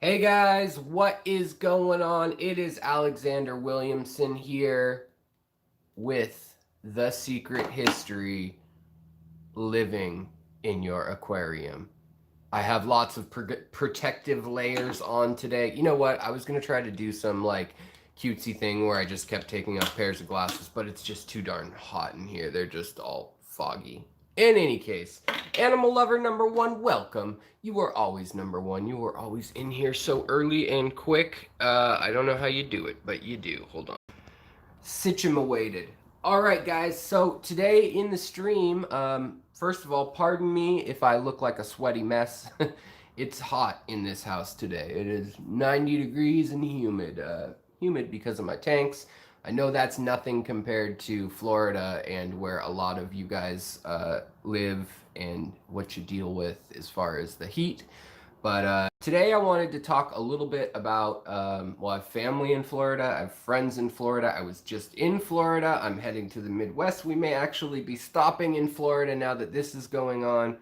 Hey guys, what is going on? It is Alexander Williamson here with The Secret History Living in Your Aquarium. I have lots of protective layers on today. You know what? I was going to try to do some cutesy thing where I just kept taking off pairs of glasses, but it's just too darn hot in here. They're just all foggy. In any case, animal lover number one, welcome. You are always number one. You are always in here so early and quick. I don't know how you do it, but you do. Hold on. Situated. All right, guys. So today in the stream, first of all, pardon me if I look like a sweaty mess. It's hot in this house today. It is 90 degrees and humid. Humid because of my tanks. I know that's nothing compared to Florida and where a lot of you guys live and what you deal with as far as the heat. But today I wanted to talk a little bit about, well, I have family in Florida, I have friends in Florida, I was just in Florida, I'm heading to the Midwest. We may actually be stopping in Florida now that this is going on.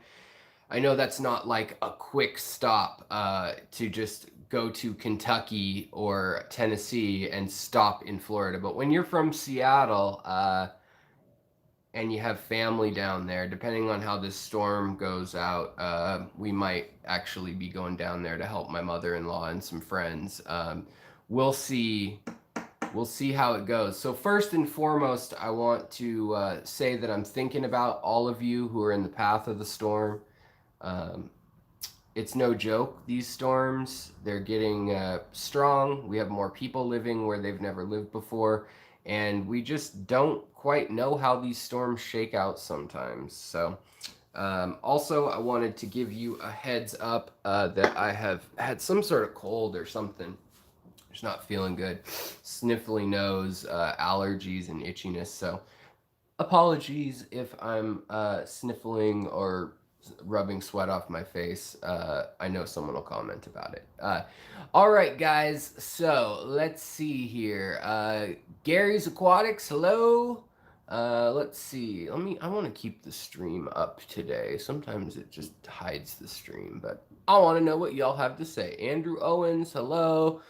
I know that's not like a quick stop to just go to Kentucky or Tennessee and stop in Florida, but when you're from Seattle, and you have family down there, depending on how this storm goes out, we might actually be going down there to help my mother-in-law and some friends. We'll see. We'll see how it goes. So first and foremost, I want to say that I'm thinking about all of you who are in the path of the storm. It's no joke, these storms. They're getting strong. We have more people living where they've never lived before. And we just don't quite know how these storms shake out sometimes. So also, I wanted to give you a heads up that I have had some sort of cold or something. Just not feeling good. Sniffly nose, allergies, and itchiness. So apologies if I'm sniffling or rubbing sweat off my face. I know someone will comment about it. All right, guys. So let's see here. Gary's Aquatics. Hello. Let's see. I want to keep the stream up today. Sometimes it just hides the stream, but I want to know what y'all have to say. Andrew Owens. Hello.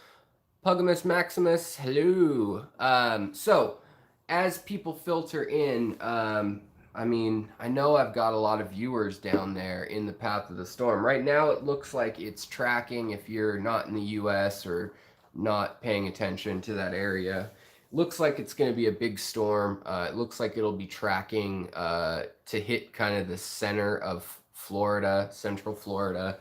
Pugimus Maximus. Hello. So as people filter in, I mean, I know I've got a lot of viewers down there in the path of the storm. Right now, it looks like it's tracking if you're not in the US or not paying attention to that area. Looks like it's going to be a big storm. It looks like it'll be tracking to hit kind of the center of Florida, central Florida,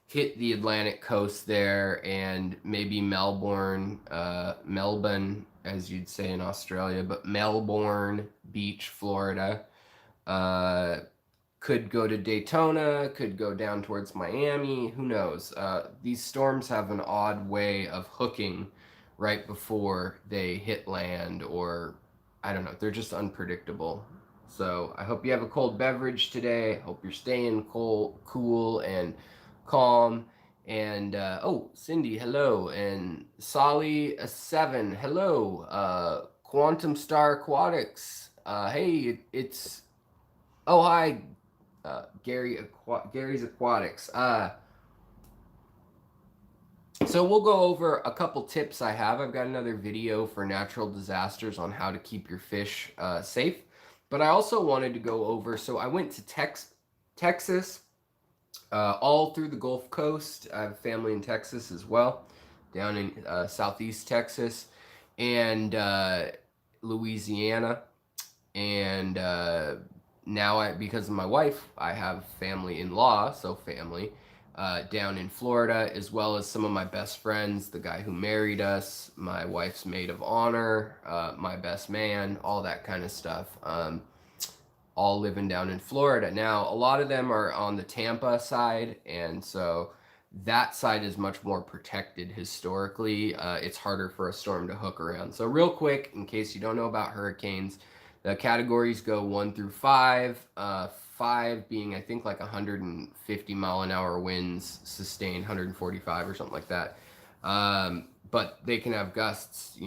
hit the Atlantic coast there, and maybe Melbourne, as you'd say in Australia, but Melbourne Beach, Florida. Could go to Daytona, could go down towards Miami, who knows? These storms have an odd way of hooking right before they hit land, or I don't know, they're just unpredictable. So I hope you have a cold beverage today. I hope you're staying cool and calm. And oh, Cindy, hello. And Solly7, hello. Quantum Star Aquatics. Hey, it's oh, hi, Gary's Aquatics. So we'll go over a couple tips I have. I've got another video for natural disasters on how to keep your fish safe. But I also wanted to go over, so I went to Texas, all through the Gulf Coast. I have family in Texas as well, down in southeast Texas, and Louisiana, and now because of my wife, I have family-in-law, so family, down in Florida, as well as some of my best friends, the guy who married us, my wife's maid of honor, my best man, all that kind of stuff, all living down in Florida. Now, a lot of them are on the Tampa side, and so that side is much more protected historically. It's harder for a storm to hook around. So real quick, in case you don't know about hurricanes, the categories go 1 through 5, 5 being, I think, like 150 mile an hour winds, sustained 145 or something like that. But they can have gusts,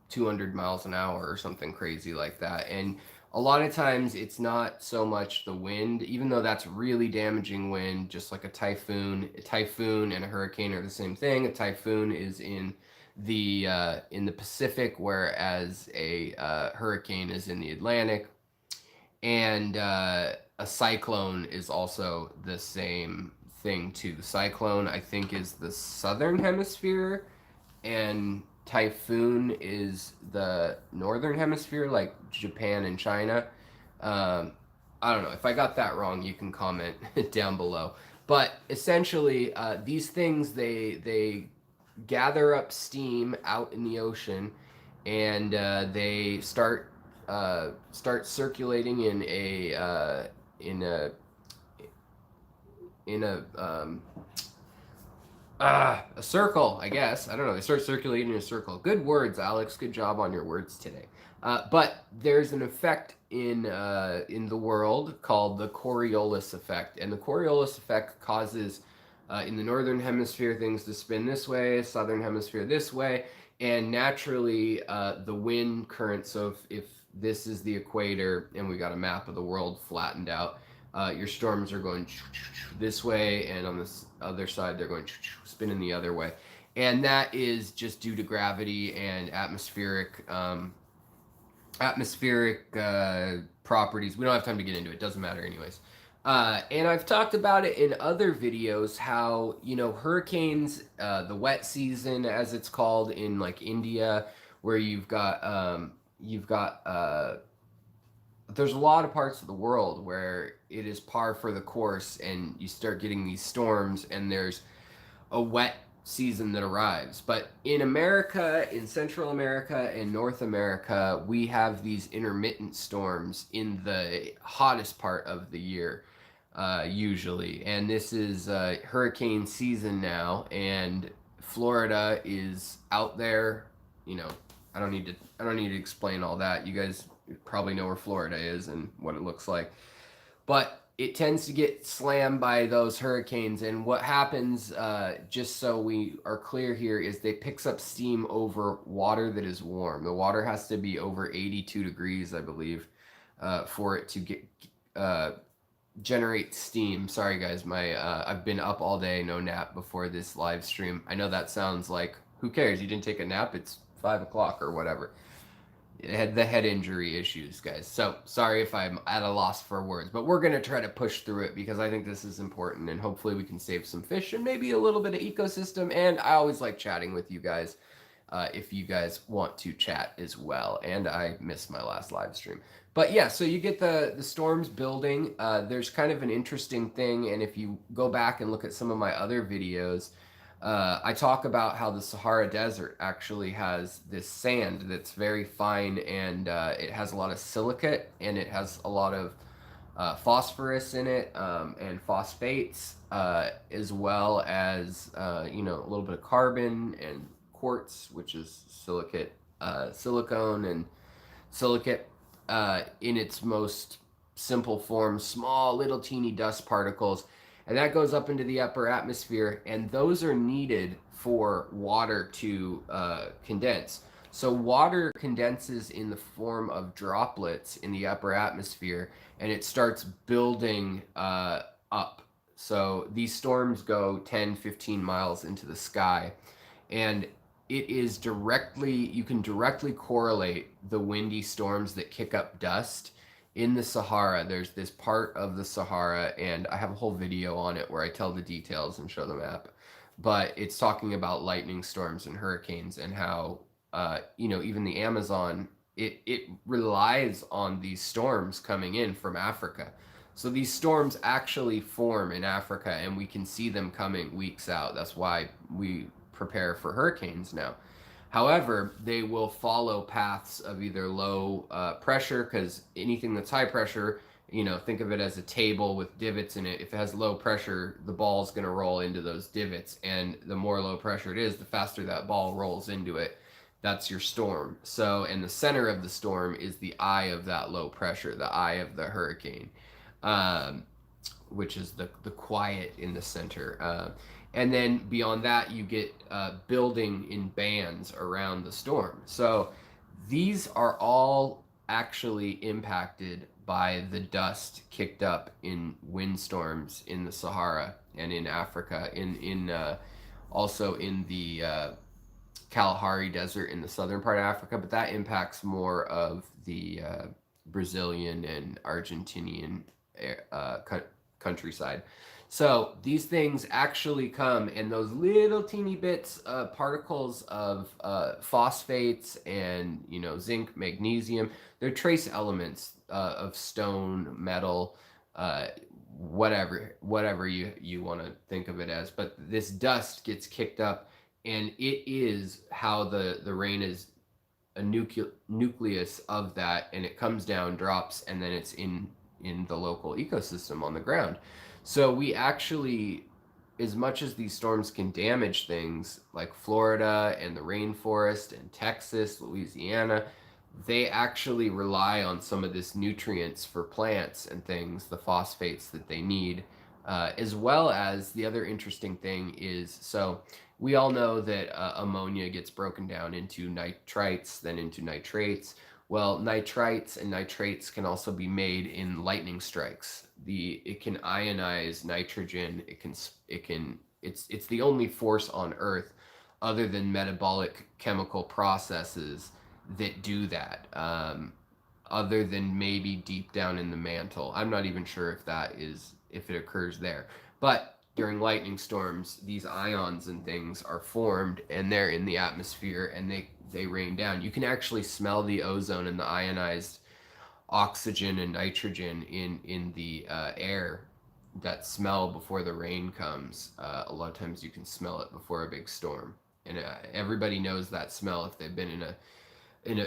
200 miles an hour or something crazy like that. And a lot of times it's not so much the wind, even though that's really damaging wind, just like a typhoon. A typhoon and a hurricane are the same thing. A typhoon is in the Pacific, whereas a hurricane is in the Atlantic. And a cyclone is also the same thing too. The cyclone, I think, is the southern hemisphere, and typhoon is the northern hemisphere, like Japan and China. Um, I don't know. If I got that wrong, you can comment down below. But essentially, these things they gather up steam out in the ocean, and they start circulating in a in a a circle, I guess. I don't know. They start circulating in a circle. Good words, Alex. Good job on your words today. But there's an effect in the world called the Coriolis effect, and the Coriolis effect causes in the northern hemisphere things to spin this way, southern hemisphere this way, and naturally the wind current. So if this is the equator, and we got a map of the world flattened out, your storms are going this way, and on this other side they're going spinning the other way, and that is just due to gravity and atmospheric properties. We don't have time to get into it. Doesn't matter anyways. And I've talked about it in other videos how, you know, hurricanes, the wet season as it's called in like India, where there's a lot of parts of the world where it is par for the course, and you start getting these storms, and there's a wet season that arrives. But in America, in Central America and North America, we have these intermittent storms in the hottest part of the year, usually. And this is hurricane season now, and Florida is out there. You know, I don't need to explain all that. You guys probably know where Florida is and what it looks like. But it tends to get slammed by those hurricanes, and what happens, just so we are clear here, is they picks up steam over water that is warm. The water has to be over 82 degrees, I believe, for it to get generate steam. Sorry guys, I've been up all day, no nap before this live stream. I know that sounds like, who cares? You didn't take a nap. It's 5 o'clock or whatever. It had the head injury issues, guys. So sorry if I'm at a loss for words, but we're going to try to push through it because I think this is important, and hopefully we can save some fish and maybe a little bit of ecosystem. And I always like chatting with you guys if you guys want to chat as well. And I missed my last live stream. But yeah, so you get the storms building. There's kind of an interesting thing, and if you go back and look at some of my other videos, I talk about how the Sahara Desert actually has this sand that's very fine, and it has a lot of silicate, and it has a lot of phosphorus in it, and phosphates, as well as you know, a little bit of carbon and quartz, which is silicate, silicone and silicate in its most simple form, small little teeny dust particles. And that goes up into the upper atmosphere, and those are needed for water to condense. So water condenses in the form of droplets in the upper atmosphere, and it starts building up. So these storms go 10, 15 miles into the sky, and it is you can directly correlate the windy storms that kick up dust in the Sahara. There's this part of the Sahara, and I have a whole video on it where I tell the details and show the map. But it's talking about lightning storms and hurricanes, and how, you know, even the Amazon, it relies on these storms coming in from Africa. So these storms actually form in Africa, and we can see them coming weeks out. That's why we prepare for hurricanes now. However, they will follow paths of either low pressure, because anything that's high pressure, you know, think of it as a table with divots in it. If it has low pressure, the ball is going to roll into those divots, and the more low pressure it is, the faster that ball rolls into it. That's your storm. So, and the center of the storm is the eye of that low pressure, the eye of the hurricane, which is the quiet in the center. And then beyond that, you get building in bands around the storm. So these are all actually impacted by the dust kicked up in windstorms in the Sahara and in Africa, also in the Kalahari Desert in the southern part of Africa, but that impacts more of the Brazilian and Argentinian countryside. So these things actually come, and those little teeny bits, particles of phosphates and zinc, magnesium, they're trace elements of stone, metal, whatever you want to think of it as. But this dust gets kicked up, and it is how the rain is a nucleus of that, and it comes down, drops, and then it's in the local ecosystem on the ground. So we actually, as much as these storms can damage things like Florida and the rainforest and Texas, Louisiana, they actually rely on some of this nutrients for plants and things, the phosphates that they need, as well as the other interesting thing is, so we all know that ammonia gets broken down into nitrites, then into nitrates. Well, nitrites and nitrates can also be made in lightning strikes. It can ionize nitrogen. It's the only force on Earth, other than metabolic chemical processes, that do that. Other than maybe deep down in the mantle, I'm not even sure if it occurs there. But during lightning storms, these ions and things are formed, and they're in the atmosphere, and they rain down. You can actually smell the ozone and the ionized oxygen and nitrogen in the air. That smell before the rain comes. A lot of times you can smell it before a big storm, and everybody knows that smell if they've been in a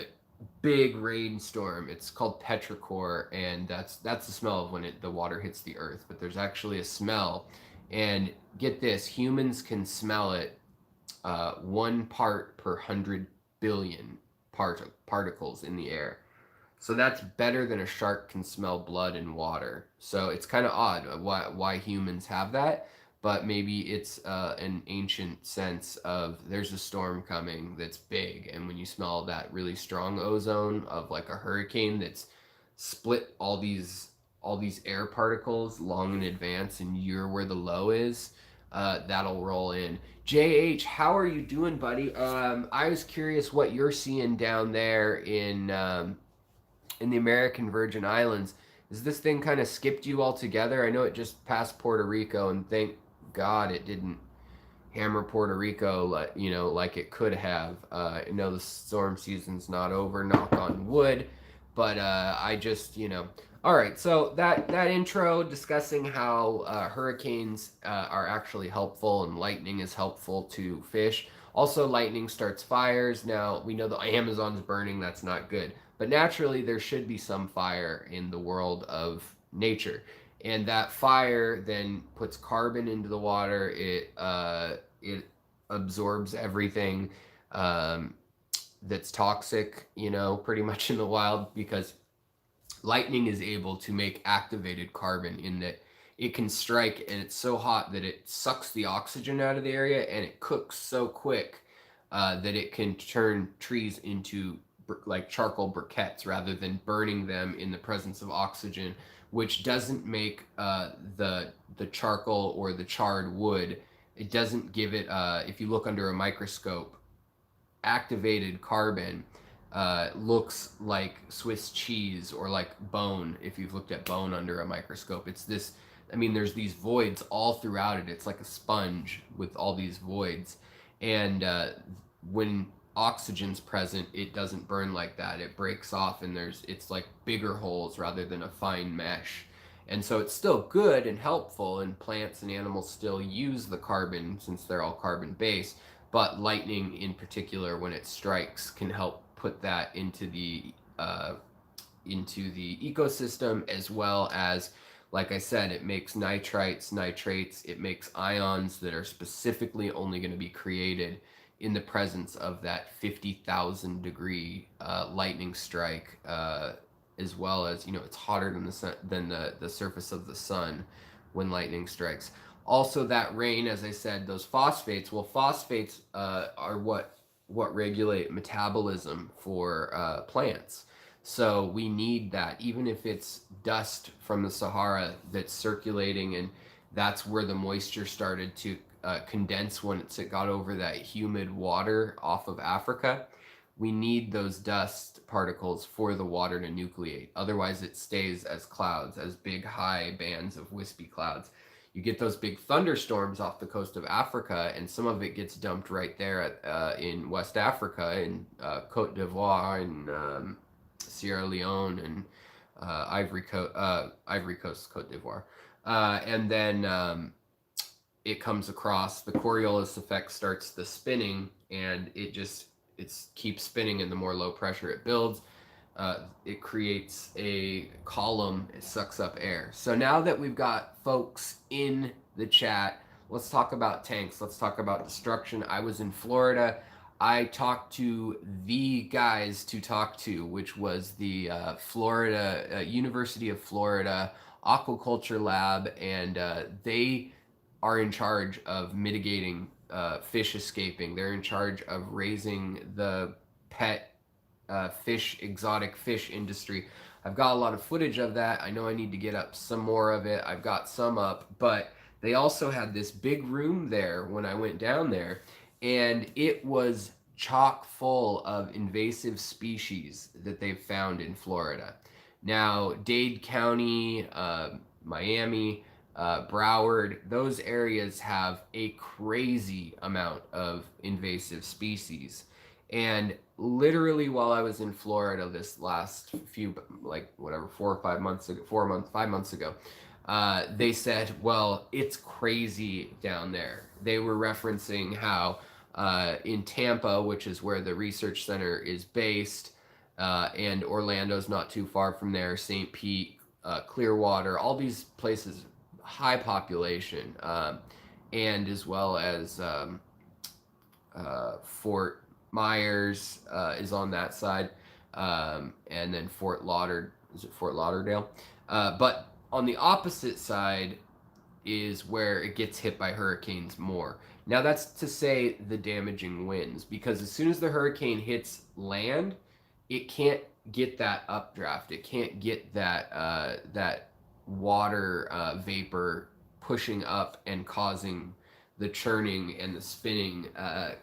big rainstorm. It's called petrichor, and that's the smell of when the water hits the earth. But there's actually a smell, and get this, humans can smell it 1 part per 100 billion particles in the air. So that's better than a shark can smell blood and water. So it's kind of odd why humans have that, but maybe it's an ancient sense of there's a storm coming that's big, and when you smell that really strong ozone of like a hurricane that's split all these air particles long in advance, and you're where the low is, that'll roll in. JH, how are you doing, buddy? I was curious what you're seeing down there in the American Virgin Islands. Has this thing kind of skipped you altogether? I know it just passed Puerto Rico, and thank God it didn't hammer Puerto Rico like it could have. I know the storm season's not over, knock on wood, but I just all right, so that intro discussing how hurricanes are actually helpful and lightning is helpful to fish. Also, lightning starts fires. Now, we know the Amazon's burning, that's not good. But naturally, there should be some fire in the world of nature. And that fire then puts carbon into the water. It absorbs everything that's toxic, pretty much in the wild, because lightning is able to make activated carbon in that it can strike, and it's so hot that it sucks the oxygen out of the area, and it cooks so quick that it can turn trees into like charcoal briquettes rather than burning them in the presence of oxygen, which doesn't make the charcoal or the charred wood, it doesn't give it, if you look under a microscope, activated carbon looks like Swiss cheese or like bone. If you've looked at bone under a microscope, it's this, there's these voids all throughout it. It's like a sponge with all these voids. And when oxygen's present, it doesn't burn like that. It breaks off, and it's like bigger holes rather than a fine mesh. And so it's still good and helpful, and plants and animals still use the carbon since they're all carbon based. But lightning in particular, when it strikes, can help put that into the ecosystem, as well as, like I said, it makes nitrites, nitrates, it makes ions that are specifically only going to be created in the presence of that 50,000 degree lightning strike, as well as, it's hotter than the surface of the sun when lightning strikes. Also, that rain, as I said, those phosphates, phosphates are what regulate metabolism for plants. So we need that, even if it's dust from the Sahara that's circulating, and that's where the moisture started to condense once it got over that humid water off of Africa. We need those dust particles for the water to nucleate. Otherwise, it stays as clouds, as big, high bands of wispy clouds. You get those big thunderstorms off the coast of Africa, and some of it gets dumped right there in West Africa, in Cote d'Ivoire, and Sierra Leone, and Ivory Coast, Cote d'Ivoire. And then it comes across, the Coriolis effect starts the spinning, and it keeps spinning, and the more low pressure it builds, it creates a column, it sucks up air. So now that we've got folks in the chat, let's talk about tanks. Let's talk about destruction. I was in Florida. I talked to the guys to talk to, which was the University of Florida Aquaculture Lab, and they are in charge of mitigating fish escaping. They're in charge of raising the pet exotic fish industry. I've got a lot of footage of that. I know I need to get up some more of it. I've got some up, but they also had this big room there when I went down there, and it was chock full of invasive species that they've found in Florida. Now, Dade County, Miami, Broward, those areas have a crazy amount of invasive species. And literally while I was in Florida this last few, like whatever, 5 months ago, they said, well, it's crazy down there. They were referencing how in Tampa, which is where the research center is based, and Orlando's not too far from there, St. Pete, Clearwater, all these places, high population, and as well as Fort Myers is on that side, and then Fort Lauderdale? But on the opposite side is where it gets hit by hurricanes more. Now that's to say the damaging winds, because as soon as the hurricane hits land, it can't get that updraft. It can't get that water vapor pushing up and causing the churning and the spinning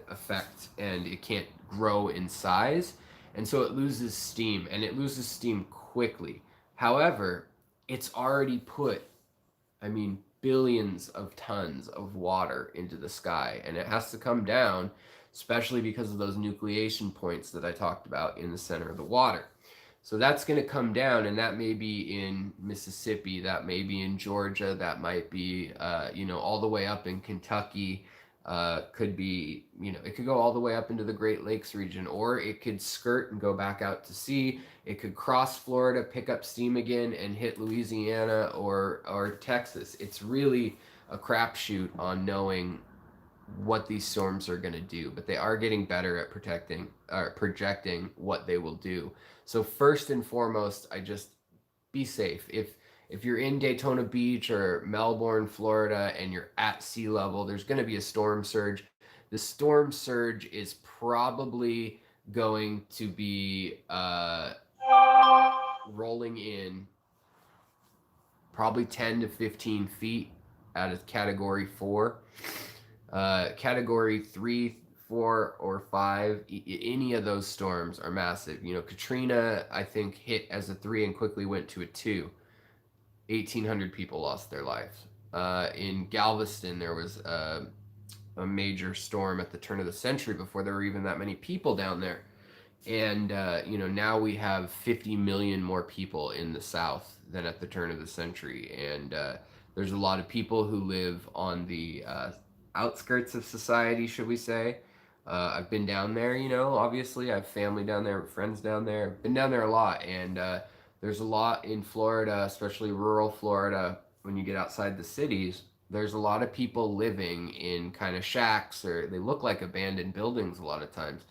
effect, and it can't grow in size, and so it loses steam, and it loses steam quickly. However, it's already put, billions of tons of water into the sky, and it has to come down, especially because of those nucleation points that I talked about in the center of the water. So that's going to come down, and that may be in Mississippi, that may be in Georgia, that might be, all the way up in Kentucky, could be, it could go all the way up into the Great Lakes region, or it could skirt and go back out to sea. It could cross Florida, pick up steam again, and hit Louisiana or Texas. It's really a crapshoot on knowing what these storms are going to do, but they are getting better at projecting what they will do. So first and foremost, I just be safe. If you're in Daytona Beach or Melbourne, Florida, and you're at sea level, there's going to be a storm surge. The storm surge is probably going to be rolling in probably 10 to 15 feet at a category 4. Category 3, 4, or 5, any of those storms are massive. Katrina, I think, hit as a 3 and quickly went to a 2. 1,800 people lost their lives. In Galveston, there was a major storm at the turn of the century before there were even that many people down there. And, now we have 50 million more people in the South than at the turn of the century. And there's a lot of people who live on the outskirts of society, should we say. I've been down there, obviously. I have family down there, friends down there. Been down there a lot, and there's a lot in Florida, especially rural Florida, when you get outside the cities. There's a lot of people living in kind of shacks, or they look like abandoned buildings a lot of times.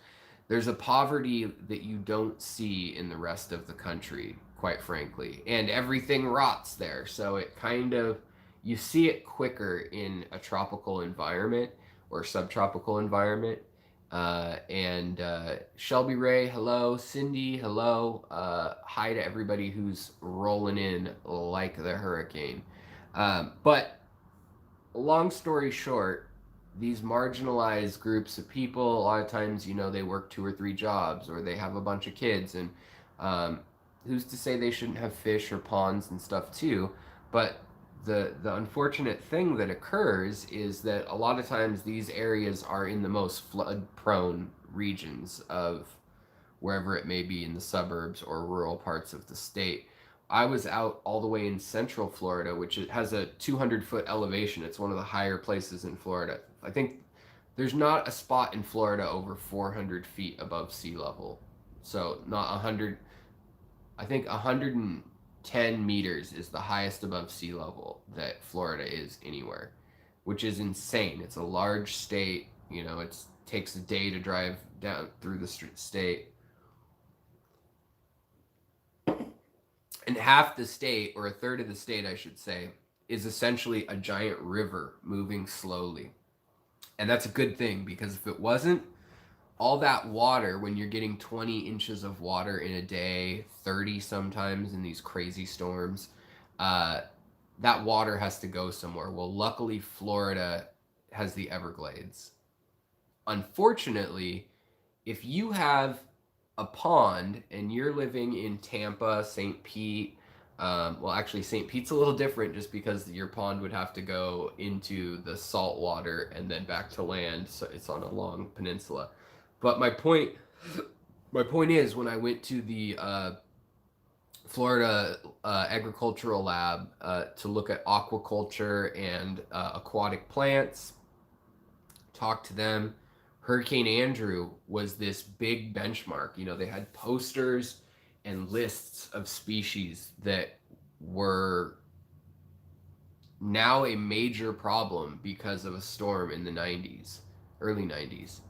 There's a poverty that you don't see in the rest of the country, quite frankly, and everything rots there, so it kind of, you see it quicker in a tropical environment or subtropical environment, And Shelby Ray, hello. Cindy, hello. Hi to everybody who's rolling in like the hurricane. But long story short, these marginalized groups of people, a lot of times, you know, they work 2 or 3 jobs, or they have a bunch of kids, and um, who's to say they shouldn't have fish or ponds and stuff too? But the unfortunate thing that occurs is that a lot of times these areas are in the most flood prone regions of wherever it may be in the suburbs or rural parts of the state. I was out all the way in central Florida, which has a 200-foot elevation. It's one of the higher places in Florida. I think there's not a spot in Florida over 400 feet above sea level. So not 100, I think 110 meters is the highest above sea level that Florida is anywhere, which is insane. It's a large state. You know, it takes a day to drive down through the state. And half the state, or a third of the state, I should say, is essentially a giant river moving slowly. And that's a good thing, because if it wasn't, all that water, when you're getting 20 inches of water in a day, 30 sometimes in these crazy storms, that water has to go somewhere. Well, luckily, Florida has the Everglades. Unfortunately, if you have a pond and you're living in Tampa, St. Pete, well, actually, St. Pete's a little different just because your pond would have to go into the salt water and then back to land. So it's on a long peninsula. But my point is, when I went to the Florida Agricultural Lab to look at aquaculture and aquatic plants, talk to them. Hurricane Andrew was this big benchmark. You know, they had posters and lists of species that were now a major problem because of a storm in the 90s, early 90s.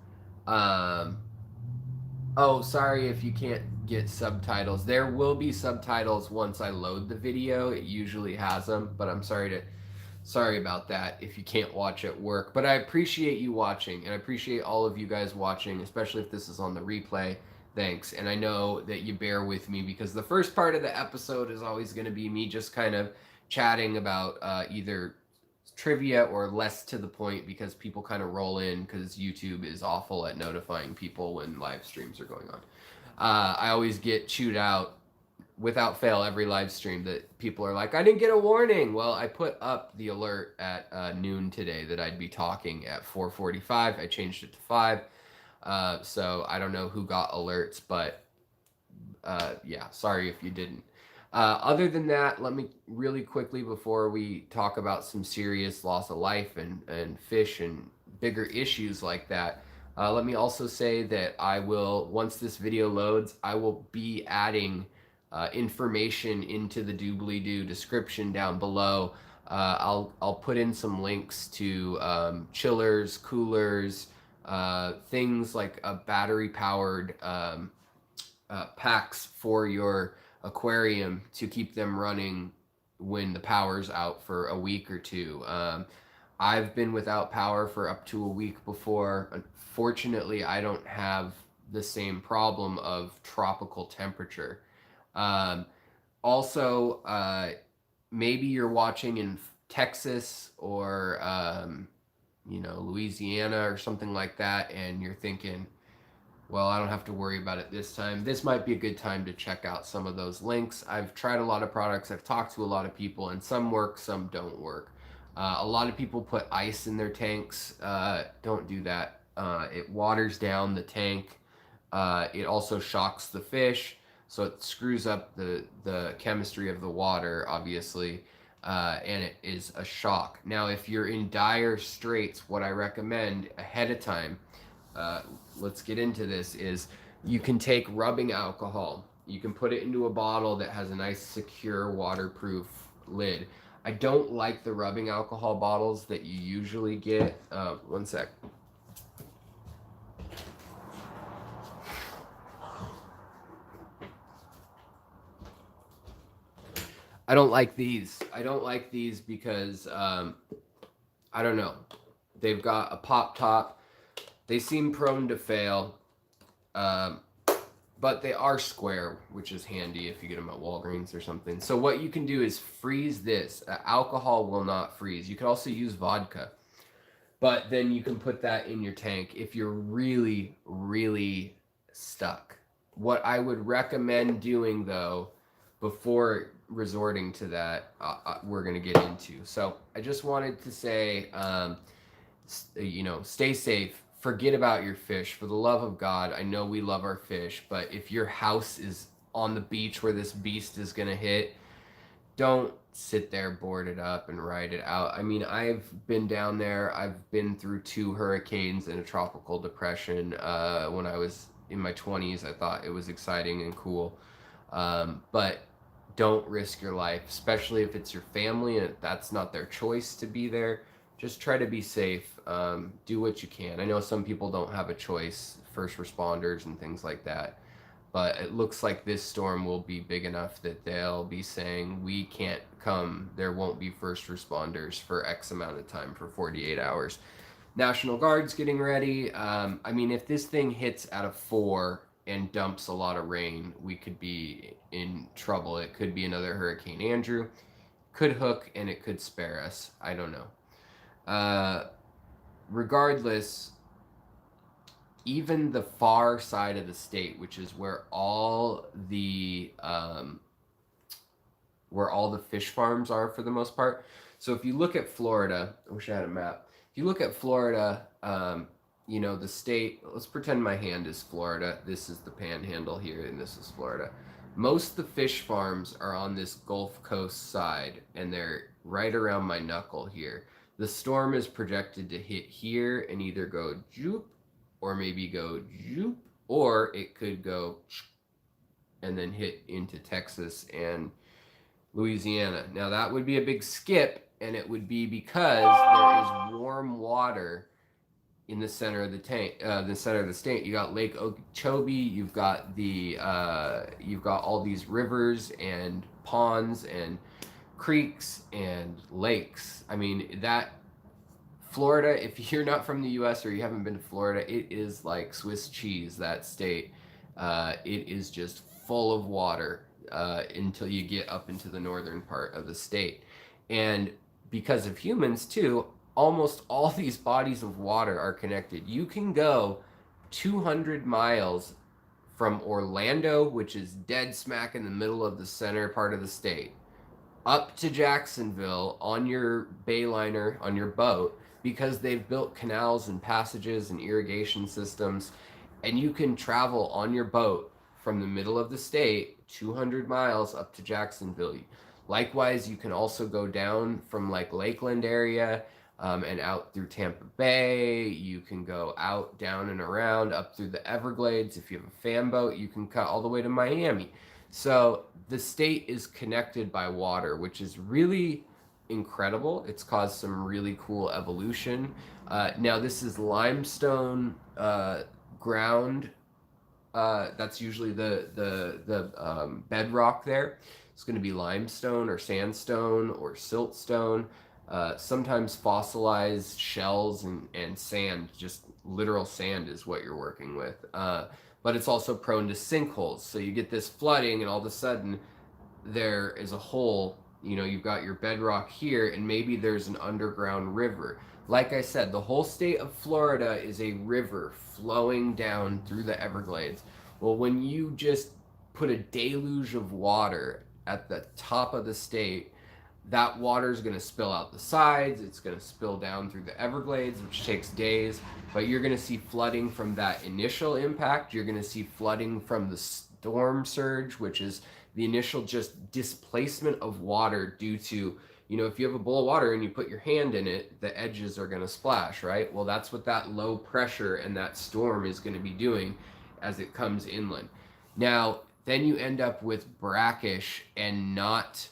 Oh, sorry if you can't get subtitles. There will be subtitles once I load the video. It usually has them, but I'm sorry about that if you can't watch at work. But I appreciate you watching, and I appreciate all of you guys watching, especially if this is on the replay. Thanks. And I know that you bear with me, because the first part of the episode is always going to be me just kind of chatting about either trivia or less to the point, because people kind of roll in because YouTube is awful at notifying people when live streams are going on. I always get chewed out without fail every live stream that people are like, I didn't get a warning. Well, I put up the alert at noon today that I'd be talking at 4:45. I changed it to 5. So I don't know who got alerts, but yeah, sorry if you didn't. Other than that, let me really quickly, before we talk about some serious loss of life and fish and bigger issues like that, let me also say that I will, once this video loads, I will be adding information into the doobly-doo description down below. I'll put in some links to chillers, coolers, things like a battery-powered packs for your aquarium to keep them running when the power's out for a week or 2. I've been without power for up to a week before. Unfortunately, I don't have the same problem of tropical temperature. Also, maybe you're watching in Texas or you know, Louisiana or something like that, and you're thinking, well, I don't have to worry about it this time. This might be a good time to check out some of those links. I've tried a lot of products. I've talked to a lot of people, and some work, some don't work. A lot of people put ice in their tanks. Don't do that. It waters down the tank. It also shocks the fish, so it screws up the chemistry of the water, obviously, and it is a shock. Now, if you're in dire straits, what I recommend ahead of time, let's get into this, is you can take rubbing alcohol. You can put it into a bottle that has a nice, secure, waterproof lid. I don't like the rubbing alcohol bottles that you usually get. One sec. I don't like these. I don't like these because, I don't know. They've got a pop top. They seem prone to fail, but they are square, which is handy if you get them at Walgreens or something. So what you can do is freeze this. Alcohol will not freeze. You can also use vodka, but then you can put that in your tank if you're really, really stuck. What I would recommend doing, though, before resorting to that, we're going to get into. So I just wanted to say, stay safe. Forget about your fish. For the love of God, I know we love our fish, but if your house is on the beach where this beast is going to hit, don't sit there, board it up, and ride it out. I mean, I've been down there. I've been through 2 hurricanes and a tropical depression. When I was in my 20s, I thought it was exciting and cool. But don't risk your life, especially if it's your family and that's not their choice to be there. Just try to be safe. Do what you can. I know some people don't have a choice, first responders and things like that. But it looks like this storm will be big enough that they'll be saying, we can't come. There won't be first responders for X amount of time, for 48 hours. National Guard's getting ready. I mean, if this thing hits at a 4 and dumps a lot of rain, we could be in trouble. It could be another Hurricane Andrew. Could hook and it could spare us. I don't know. Regardless, even the far side of the state, which is where all the fish farms are for the most part. So if you look at Florida, I wish I had a map. If you look at Florida, the state, let's pretend my hand is Florida. This is the panhandle here, and this is Florida. Most of the fish farms are on this Gulf Coast side, and they're right around my knuckle here. The storm is projected to hit here and either go joop, or maybe go joop, or it could go and then hit into Texas and Louisiana. Now that would be a big skip, and it would be because there is warm water in the center of the state. You got Lake Okeechobee. You've got all these rivers and ponds and creeks and lakes. I mean, that Florida, if you're not from the US or you haven't been to Florida, it is like Swiss cheese, that state. It is just full of water until you get up into the northern part of the state. And because of humans too, almost all these bodies of water are connected. You can go 200 miles from Orlando, which is dead smack in the middle of the center part of the state, up to Jacksonville on your bayliner, on your boat, because they've built canals and passages and irrigation systems, and you can travel on your boat from the middle of the state 200 miles up to Jacksonville. Likewise, you can also go down from like Lakeland area and out through Tampa Bay. You can go out, down and around, up through the Everglades. If you have a fan boat, you can cut all the way to Miami. So the state is connected by water, which is really incredible. It's caused some really cool evolution. Now this is limestone ground. That's usually the bedrock there. It's going to be limestone or sandstone or siltstone. Sometimes fossilized shells and sand, just literal sand is what you're working with. But it's also prone to sinkholes. So you get this flooding and all of a sudden there is a hole. You've got your bedrock here and maybe there's an underground river. Like I said, the whole state of Florida is a river flowing down through the Everglades. Well, when you just put a deluge of water at the top of the state, that water is going to spill out the sides. It's going to spill down through the Everglades, which takes days. But you're going to see flooding from that initial impact. You're going to see flooding from the storm surge, which is the initial just displacement of water due to, if you have a bowl of water and you put your hand in it, the edges are going to splash, right? Well, that's what that low pressure and that storm is going to be doing as it comes inland. Now, then you end up with brackish and not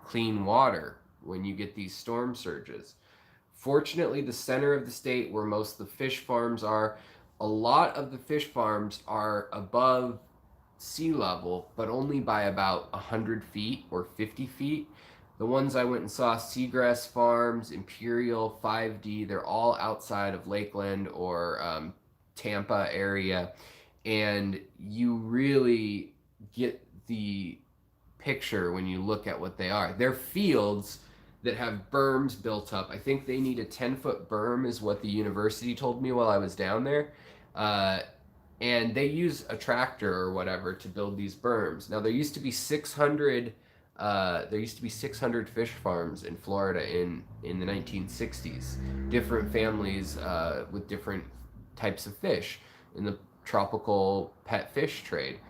clean water when you get these storm surges. Fortunately, the center of the state where most of the fish farms are, a lot of the fish farms are above sea level, but only by about 100 feet or 50 feet. The ones I went and saw, Segrest Farms, Imperial, 5D, they're all outside of Lakeland or Tampa area. And you really get the picture when you look at what they are. They're fields that have berms built up. I think they need a 10-foot berm is what the university told me while I was down there. And they use a tractor or whatever to build these berms. Now there used to be 600 fish farms in Florida in the 1960s. Different families with different types of fish in the tropical pet fish trade.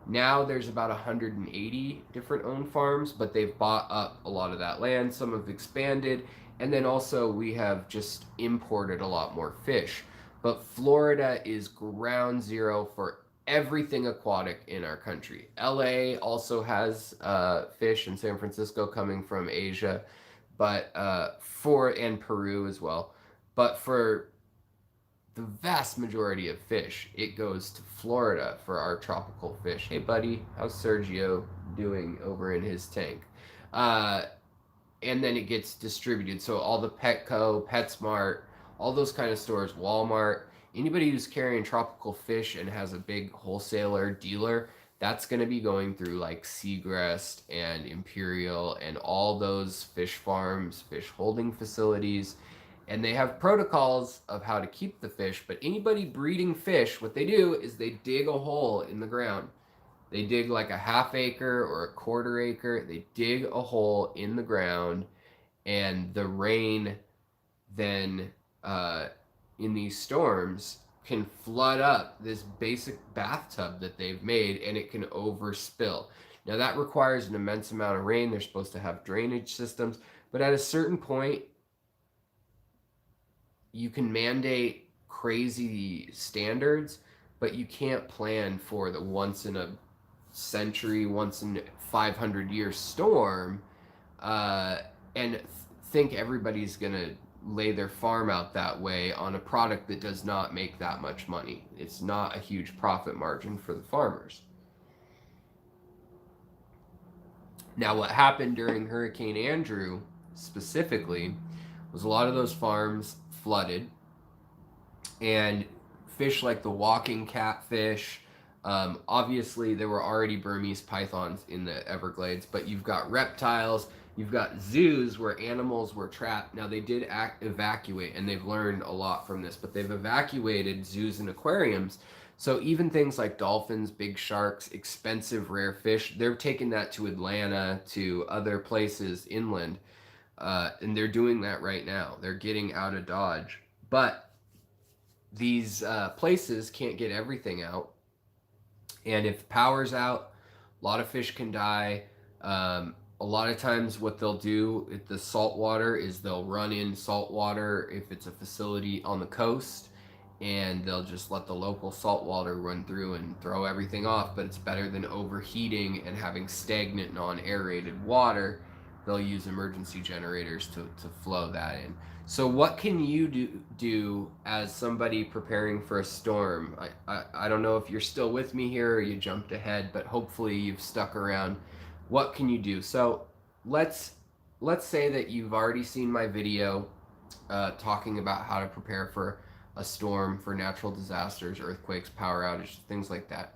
Now there's about 180 different owned farms, but they've bought up a lot of that land. Some have expanded, and then also we have just imported a lot more fish. But Florida is ground zero for everything aquatic in our country. LA also has fish, and San Francisco coming from Asia, but and Peru as well. But for the vast majority of fish, it goes to Florida for our tropical fish. Hey, buddy, how's Sergio doing over in his tank? And then it gets distributed. So all the Petco, PetSmart, all those kind of stores, Walmart, anybody who's carrying tropical fish and has a big wholesaler dealer, that's going to be going through like Segrest and Imperial and all those fish farms, fish holding facilities. And they have protocols of how to keep the fish, but anybody breeding fish, what they do is they dig a hole in the ground. They dig like a half acre or a quarter acre. They dig a hole in the ground, and the rain then in these storms can flood up this basic bathtub that they've made, and it can overspill. Now that requires an immense amount of rain. They're supposed to have drainage systems, but at a certain point, you can mandate crazy standards, but you can't plan for the once in a century, once in 500-year storm, and think everybody's gonna lay their farm out that way on a product that does not make that much money. It's not a huge profit margin for the farmers. Now, what happened during Hurricane Andrew specifically was a lot of those farms flooded, and fish like the walking catfish, obviously there were already Burmese pythons in the Everglades, but you've got reptiles, you've got zoos where animals were trapped. Now they did evacuate, and they've learned a lot from this, but they've evacuated zoos and aquariums. So even things like dolphins, big sharks, expensive rare fish, they're taking that to Atlanta, to other places inland. And they're doing that right now. They're getting out of Dodge. But these places can't get everything out. And if power's out, a lot of fish can die. A lot of times what they'll do with the salt water is they'll run in salt water if it's a facility on the coast, and they'll just let the local salt water run through and throw everything off. But it's better than overheating and having stagnant, non-aerated water. They'll use emergency generators to flow that in. So what can you do as somebody preparing for a storm? I don't know if you're still with me here or you jumped ahead, but hopefully you've stuck around. What can you do? So let's say that you've already seen my video talking about how to prepare for a storm, for natural disasters, earthquakes, power outages, things like that.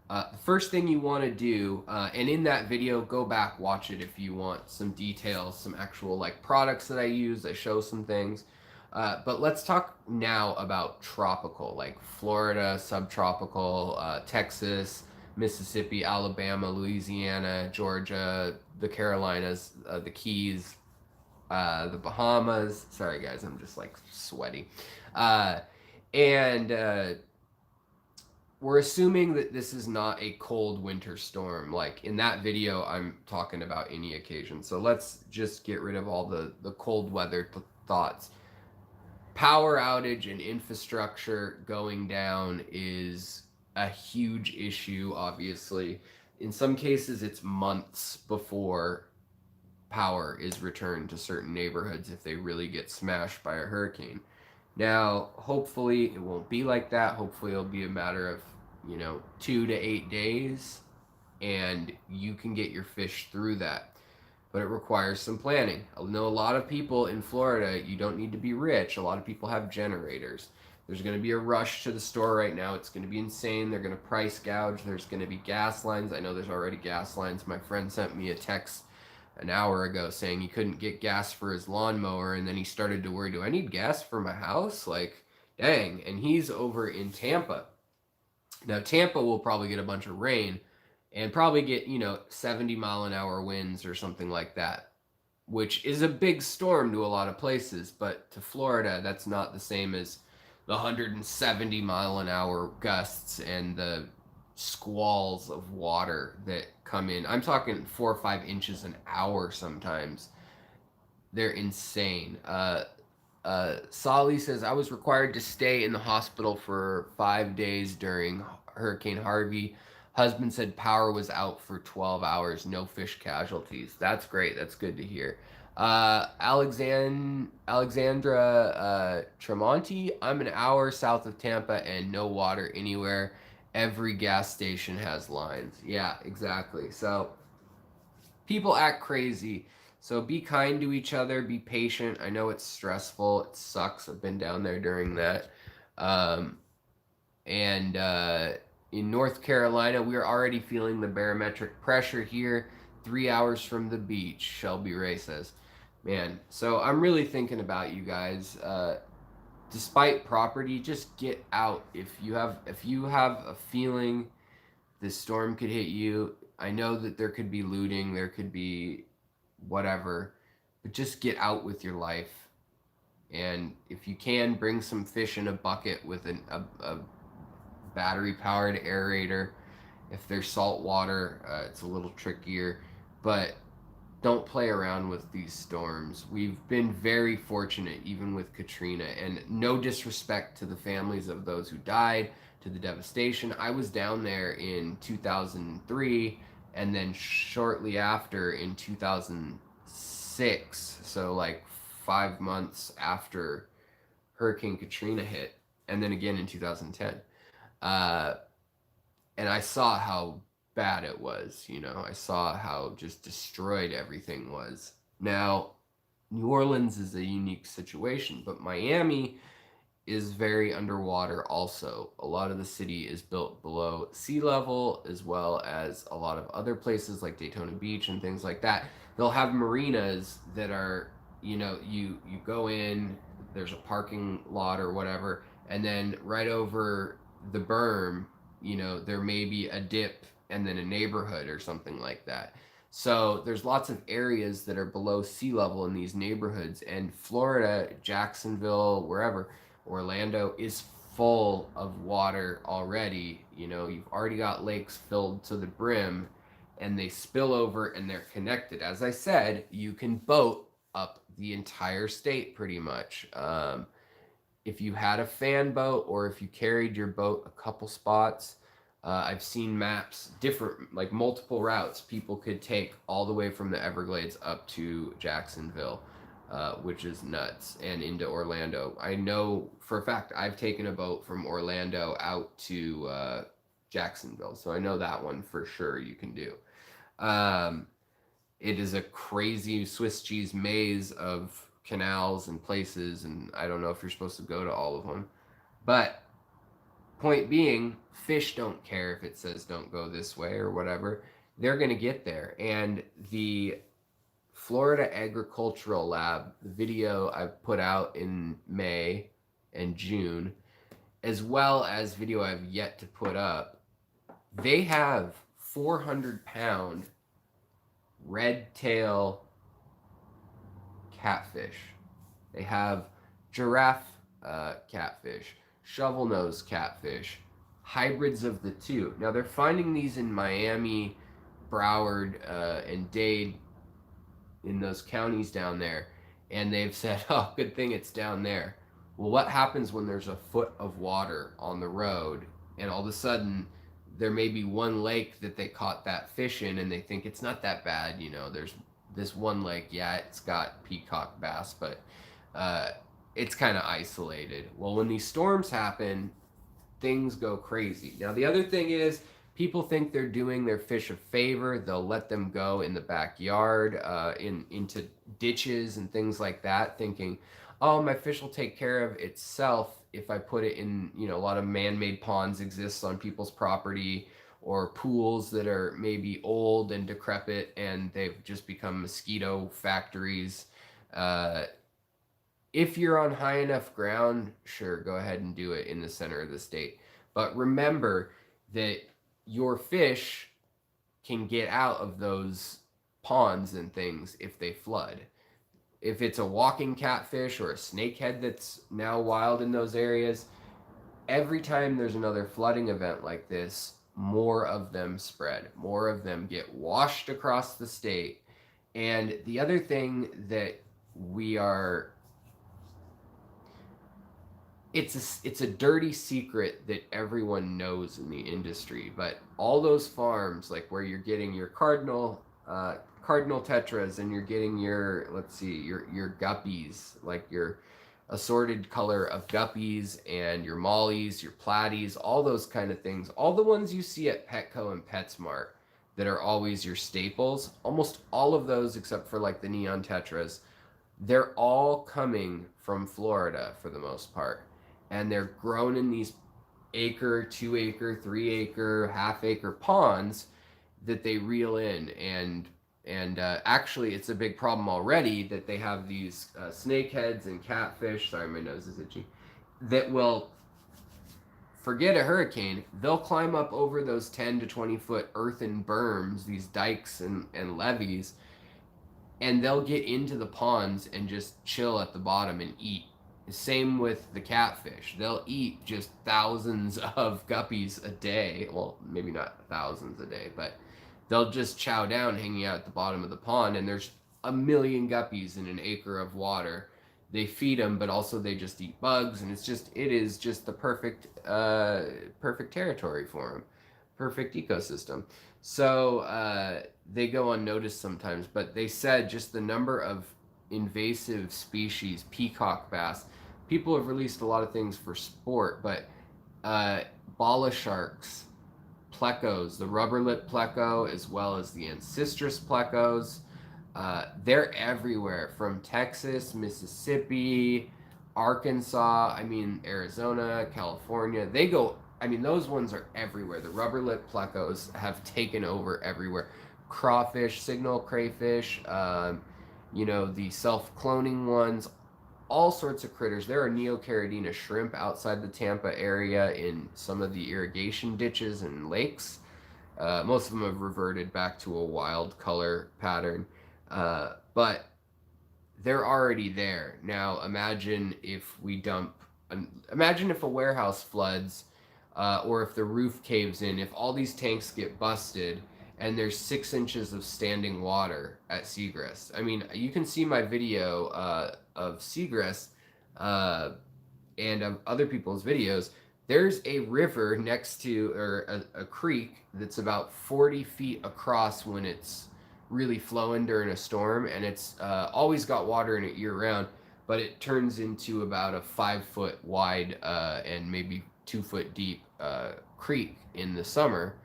The first thing you want to do, and in that video, go back, watch it if you want some details, some actual like products that I use. I show some things. But let's talk now about tropical, like Florida, subtropical, Texas, Mississippi, Alabama, Louisiana, Georgia, the Carolinas, the Keys, the Bahamas. Sorry guys, I'm just like sweaty. We're assuming that this is not a cold winter storm. Like in that video, I'm talking about any occasion. So let's just get rid of all the cold weather thoughts. Power outage and infrastructure going down is a huge issue, obviously. In some cases, it's months before power is returned to certain neighborhoods if they really get smashed by a hurricane. Now, hopefully it won't be like that. Hopefully it'll be a matter of 2 to 8 days, and you can get your fish through that. but it requires some planning. I know a lot of people in Florida, you don't need to be rich. A lot of people have generators. There's going to be a rush to the store right now. It's going to be insane. They're going to price gouge. There's going to be gas lines. I know there's already gas lines. My friend sent me a text an hour ago saying he couldn't get gas for his lawnmower, and then he started to worry, do I need gas for my house? Like, dang. And he's over in Tampa. Now, Tampa will probably get a bunch of rain and probably get, 70-mile-an-hour winds or something like that, which is a big storm to a lot of places. But to Florida, that's not the same as the 170-mile-an-hour gusts and the squalls of water that come in. I'm talking 4 or 5 inches an hour sometimes. They're insane. Solly says, I was required to stay in the hospital for 5 days during Hurricane Harvey. Husband said power was out for 12 hours, no fish casualties. That's great. That's good to hear. Alexandra Tremonti, I'm an hour south of Tampa and no water anywhere. Every gas station has lines. Yeah, exactly. So people act crazy. So be kind to each other. Be patient. I know it's stressful. It sucks. I've been down there during that. And in North Carolina, we're already feeling the barometric pressure here. 3 hours from the beach, Shelby Ray says. Man, so I'm really thinking about you guys. Despite property, just get out. If you have a feeling this storm could hit you, I know that there could be looting, there could be whatever, but just get out with your life. And if you can, bring some fish in a bucket with a battery powered aerator. If there's salt water, it's a little trickier, but don't play around with these storms. We've been very fortunate, even with Katrina, and no disrespect to the families of those who died, to the devastation. I was down there in 2003, and then shortly after in 2006, so like 5 months after Hurricane Katrina hit, and then again in 2010. And I saw how bad it was, I saw how just destroyed everything was. Now, New Orleans is a unique situation, but Miami is very underwater also. A lot of the city is built below sea level, as well as a lot of other places like Daytona Beach and things like that. They'll have marinas that are, you go in, there's a parking lot or whatever, and then right over the berm, there may be a dip and then a neighborhood or something like that. So there's lots of areas that are below sea level in these neighborhoods, and Florida, Jacksonville, wherever, Orlando is full of water already. You've already got lakes filled to the brim, and they spill over and they're connected. As I said, you can boat up the entire state pretty much. If you had a fan boat or if you carried your boat a couple spots, I've seen maps, different, like multiple routes people could take all the way from the Everglades up to Jacksonville, which is nuts, and into Orlando. I know for a fact I've taken a boat from Orlando out to Jacksonville, so I know that one for sure you can do. It is a crazy Swiss cheese maze of canals and places, and I don't know if you're supposed to go to all of them. But point being, fish don't care if it says don't go this way or whatever. They're going to get there. And the Florida Agricultural Lab, the video I put out in May and June, as well as video I've yet to put up, they have 400-pound red tail catfish. They have giraffe catfish, shovel nose catfish, hybrids of the two. Now they're finding these in Miami, Broward, and Dade, in those counties down there, and they've said, oh, good thing it's down there. Well, what happens when there's a foot of water on the road, and all of a sudden there may be one lake that they caught that fish in, and they think it's not that bad, there's this one lake, yeah, it's got peacock bass, but it's kind of isolated. Well, when these storms happen, things go crazy. Now, the other thing is, People think they're doing their fish a favor. They'll let them go in the backyard, into ditches and things like that, thinking, "Oh, my fish will take care of itself if I put it in." A lot of man-made ponds exist on people's property, or pools that are maybe old and decrepit, and they've just become mosquito factories. Uh, if you're on high enough ground, sure, go ahead and do it in the center of the state. But remember that your fish can get out of those ponds and things if they flood. If it's a walking catfish or a snakehead that's now wild in those areas, every time there's another flooding event like this, more of them spread. More of them get washed across the state. And the other thing that we are it's a dirty secret that everyone knows in the industry, but all those farms, like where you're getting your cardinal tetras, and you're getting your, let's see, your guppies, like your assorted color of guppies, and your mollies, your platies, all those kind of things, all the ones you see at Petco and PetSmart that are always your staples, almost all of those except for like the neon tetras, they're all coming from Florida for the most part, and they're grown in these acre, 2 acre, 3 acre, half-acre ponds that they reel in. And actually, it's a big problem already that they have these snakeheads and catfish. Sorry, my nose is itchy. That will, forget a hurricane, they'll climb up over those 10 to 20 foot earthen berms, these dikes and levees, and they'll get into the ponds and just chill at the bottom and eat. Same with the catfish. They'll eat just thousands of guppies a day. Well, maybe not thousands a day, but they'll just chow down hanging out at the bottom of the pond, and there's a million guppies in an acre of water. They feed them, but also they just eat bugs, and it is just the perfect territory for them, perfect ecosystem. So they go unnoticed sometimes, but they said just the number of invasive species, peacock bass. People have released a lot of things for sport, but bala sharks, plecos, the rubber lip pleco, as well as the ancestral plecos, they're everywhere, from Texas, Mississippi, Arkansas, Arizona, California. Those ones are everywhere. The rubber lip plecos have taken over everywhere. Crawfish, signal crayfish, the self-cloning ones, all sorts of critters. There are neocaridina shrimp outside the Tampa area in some of the irrigation ditches and lakes. Most of them have reverted back to a wild color pattern, but they're already there. Now imagine if a warehouse floods, or if the roof caves in, if all these tanks get busted, and there's 6 inches of standing water at Segrest. You can see my video of Segrest and of other people's videos. There's a river next to, or a creek that's about 40 feet across when it's really flowing during a storm, and it's always got water in it year round, but it turns into about a 5-foot wide and maybe 2-foot deep creek in the summer,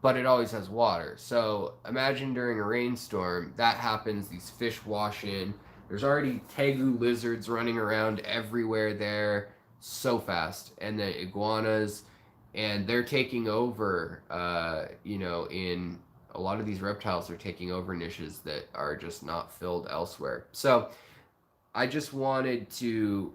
but it always has water. So imagine during a rainstorm, that happens, these fish wash in. There's already tegu lizards running around everywhere there so fast, and the iguanas, and they're taking over, in a lot of these reptiles are taking over niches that are just not filled elsewhere. So I just wanted to,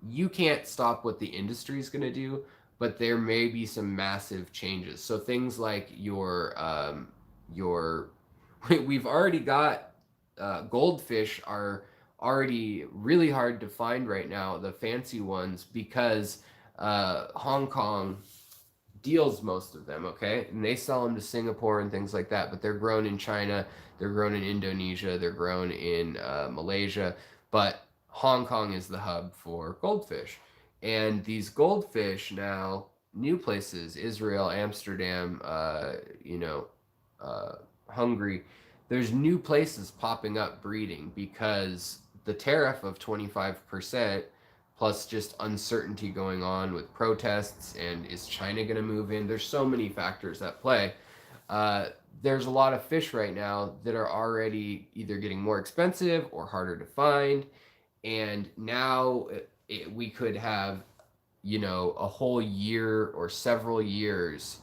you can't stop what the industry is going to do, but there may be some massive changes. So things like we've already got, goldfish are already really hard to find right now, the fancy ones, because Hong Kong deals most of them, okay? And they sell them to Singapore and things like that, but they're grown in China, they're grown in Indonesia, they're grown in Malaysia, but Hong Kong is the hub for goldfish. And these goldfish now, new places, Israel, Amsterdam, Hungary, there's new places popping up breeding because the tariff of 25% plus just uncertainty going on with protests, and is China going to move in? There's so many factors at play. There's a lot of fish right now that are already either getting more expensive or harder to find, and now we could have, you know, a whole year or several years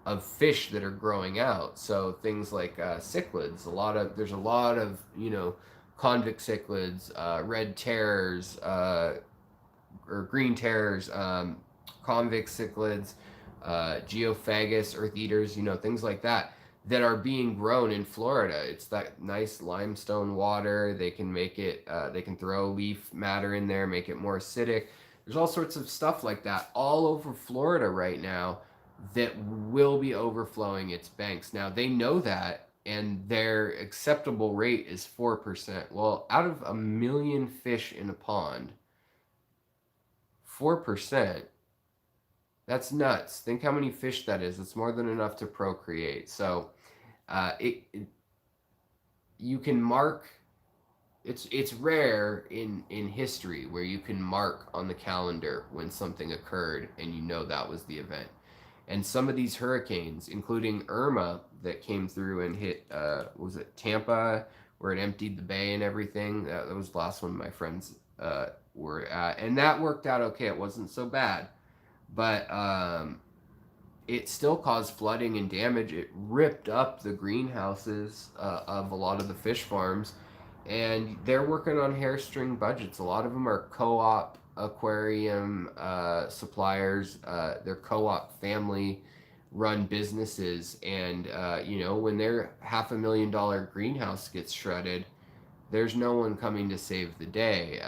of fish that are growing out. So things like cichlids, there's a lot of, you know, convict cichlids, red terrors, or green terrors, convict cichlids, geophagus, earth eaters, you know, things like that, that are being grown in Florida. It's that nice limestone water. They can make it, they can throw leaf matter in there, make it more acidic. There's all sorts of stuff like that all over Florida right now that will be overflowing its banks. Now, they know that, and their acceptable rate is 4%. Well, out of a million fish in a pond, 4%, that's nuts. Think how many fish that is. It's more than enough to procreate. So you can mark, it's rare in history where you can mark on the calendar when something occurred and you know that was the event. And some of these hurricanes, including Irma that came through and hit, was it Tampa, where it emptied the bay and everything? That was the last one my friends were at. And that worked out okay. It wasn't so bad. But it still caused flooding and damage. It ripped up the greenhouses of a lot of the fish farms. And they're working on hairstring budgets. A lot of them are co-op aquarium suppliers. They're co-op family run businesses, and you know, when their $500,000 greenhouse gets shredded, there's no one coming to save the day.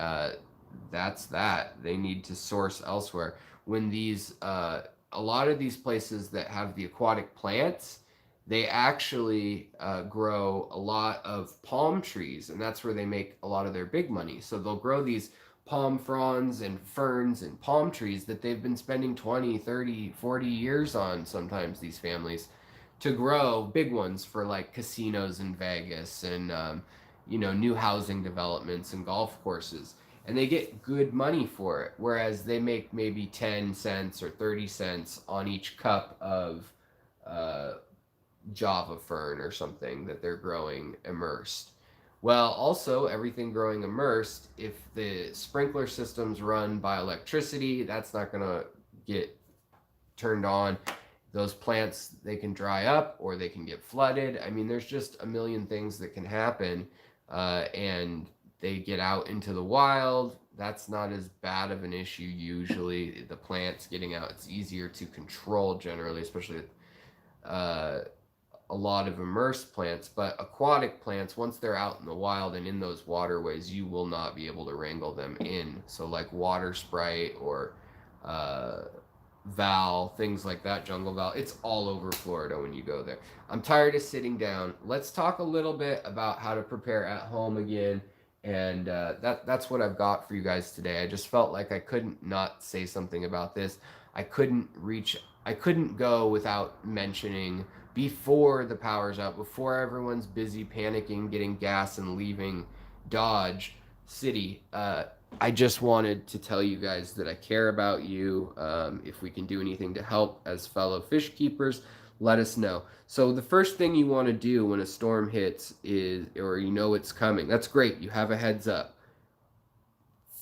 That's that. They need to source elsewhere. When these a lot of these places that have the aquatic plants, they actually grow a lot of palm trees, and that's where they make a lot of their big money. So they'll grow these palm fronds and ferns and palm trees that they've been spending 20, 30, 40 years on, sometimes, these families, to grow big ones for like casinos in Vegas and you know, new housing developments and golf courses. And they get good money for it, whereas they make maybe 10 cents or 30 cents on each cup of Java fern or something that they're growing immersed. Well, also, everything growing immersed, if the sprinkler system's run by electricity, that's not going to get turned on. Those plants, they can dry up or they can get flooded. I mean, there's just a million things that can happen, and they get out into the wild. That's not as bad of an issue usually. The plants getting out, it's easier to control generally, especially with a lot of immersed plants. But aquatic plants, once they're out in the wild and in those waterways, you will not be able to wrangle them in. So like water sprite or val, things like that, jungle val, it's all over Florida when you go there. I'm tired of sitting down. Let's talk a little bit about how to prepare at home again. And that's what I've got for you guys today. I just felt like I couldn't not say something about this. I couldn't go without mentioning, before the power's out, before everyone's busy panicking, getting gas and leaving Dodge City, I just wanted to tell you guys that I care about you. If we can do anything to help as fellow fish keepers, let us know. So the first thing you want to do when a storm hits is, or you know it's coming, that's great, you have a heads up.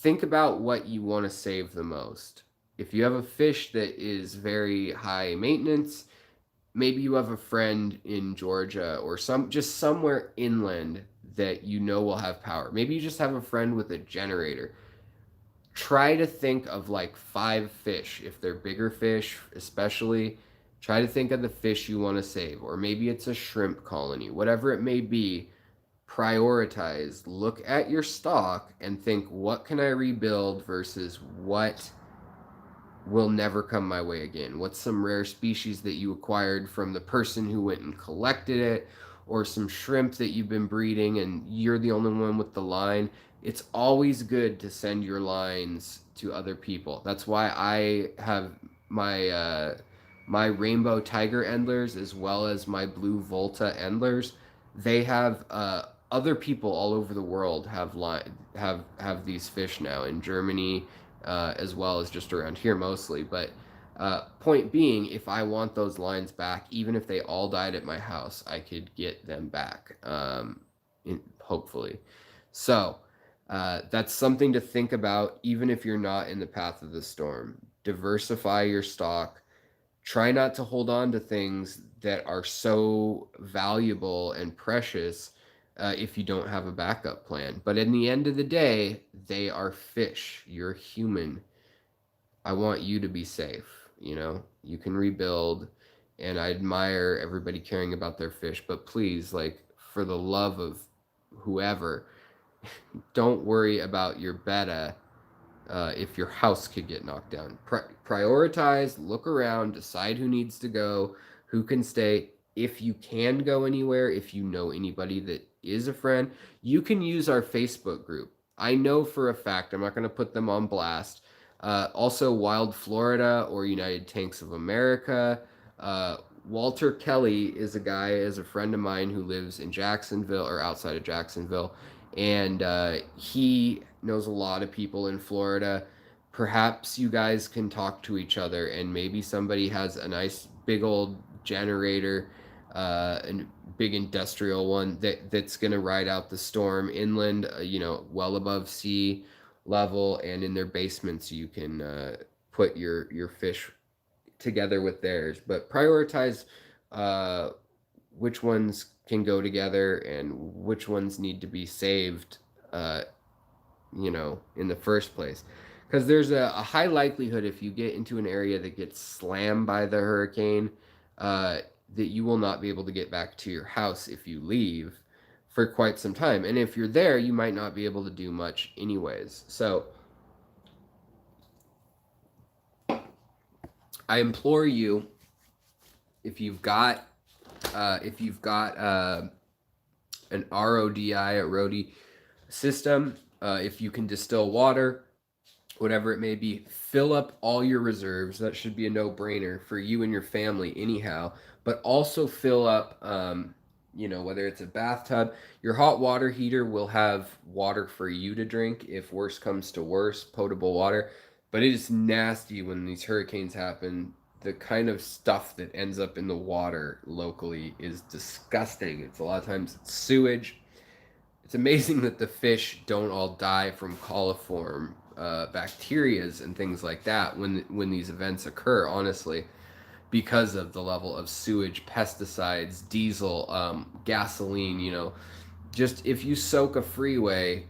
Think about what you want to save the most. If you have a fish that is very high maintenance, maybe you have a friend in Georgia or just somewhere inland that you know will have power. Maybe you just have a friend with a generator. Try to think of like 5 fish. If they're bigger fish, especially, try to think of the fish you want to save. Or maybe it's a shrimp colony. Whatever it may be, prioritize. Look at your stock and think, what can I rebuild versus what will never come my way again? What's some rare species that you acquired from the person who went and collected it, or some shrimp that you've been breeding and you're the only one with the line? It's always good to send your lines to other people. That's why I have my my rainbow tiger endlers as well as my blue volta endlers. They have other people all over the world have these fish now, in Germany, as well as just around here mostly. But point being, if I want those lines back, even if they all died at my house, I could get them back, hopefully. So that's something to think about, even if you're not in the path of the storm. Diversify your stock. Try not to hold on to things that are so valuable and precious if you don't have a backup plan. But in the end of the day, they are fish. You're human. I want you to be safe. You know, you can rebuild, and I admire everybody caring about their fish. But please, like, for the love of whoever, don't worry about your betta if your house could get knocked down. Prioritize, look around, decide who needs to go, who can stay. If you can go anywhere, if you know anybody that is a friend, you can use our Facebook group. I know for a fact, I'm not going to put them on blast. Also, Wild Florida or United Tanks of America. Walter Kelly is a friend of mine who lives in Jacksonville or outside of Jacksonville, and he knows a lot of people in Florida. Perhaps you guys can talk to each other, and maybe somebody has a nice big old generator, and big industrial one that's going to ride out the storm inland, well above sea level, and in their basements you can put your fish together with theirs. But prioritize uh, which ones can go together and which ones need to be saved, uh, in the first place. Because there's a high likelihood if you get into an area that gets slammed by the hurricane, that you will not be able to get back to your house if you leave for quite some time. And if you're there, you might not be able to do much anyways. So I implore you, if you've got an RODI, a RODI system, if you can distill water, whatever it may be, fill up all your reserves. That should be a no-brainer for you and your family anyhow. But also fill up, whether it's a bathtub, your hot water heater will have water for you to drink if worse comes to worse, potable water. But it is nasty when these hurricanes happen. The kind of stuff that ends up in the water locally is disgusting. It's a lot of times it's sewage. It's amazing that the fish don't all die from coliform bacterias and things like that when these events occur, honestly, because of the level of sewage, pesticides, diesel, gasoline. Just if you soak a freeway,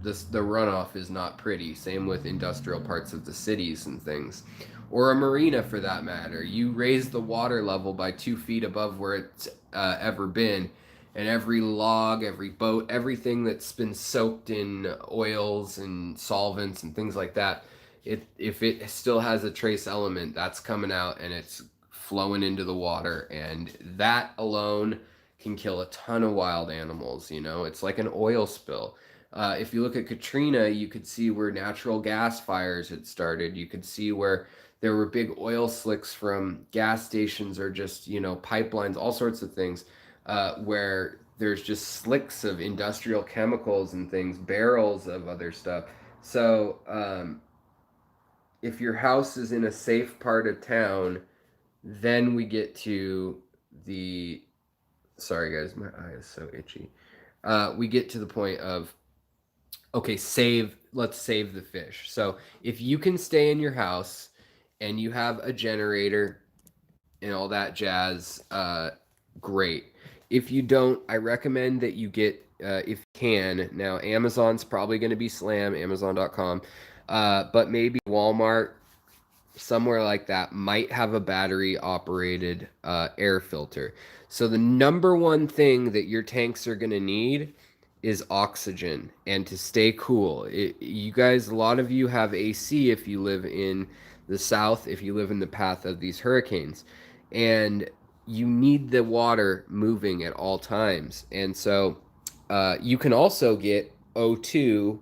the runoff is not pretty. Same with industrial parts of the cities and things, or a marina for that matter. You raise the water level by 2 feet above where it's ever been, and every log, every boat, everything that's been soaked in oils and solvents and things like that, if it still has a trace element, that's coming out and it's flowing into the water, and that alone can kill a ton of wild animals. It's like an oil spill. If you look at Katrina, you could see where natural gas fires had started. You could see where there were big oil slicks from gas stations or just, pipelines, all sorts of things, where there's just slicks of industrial chemicals and things, barrels of other stuff. So if your house is in a safe part of town, then we get to the... Sorry, guys, my eye is so itchy. We get to the point of, okay, let's save the fish. So if you can stay in your house and you have a generator and all that jazz, great. If you don't, I recommend that you get, if you can, now Amazon's probably going to be slam, Amazon.com, but maybe Walmart, somewhere like that, might have a battery operated air filter. So the number one thing that your tanks are going to need is oxygen and to stay cool. You guys, a lot of you have AC if you live in the south, if you live in the path of these hurricanes, and you need the water moving at all times. And so you can also get O2,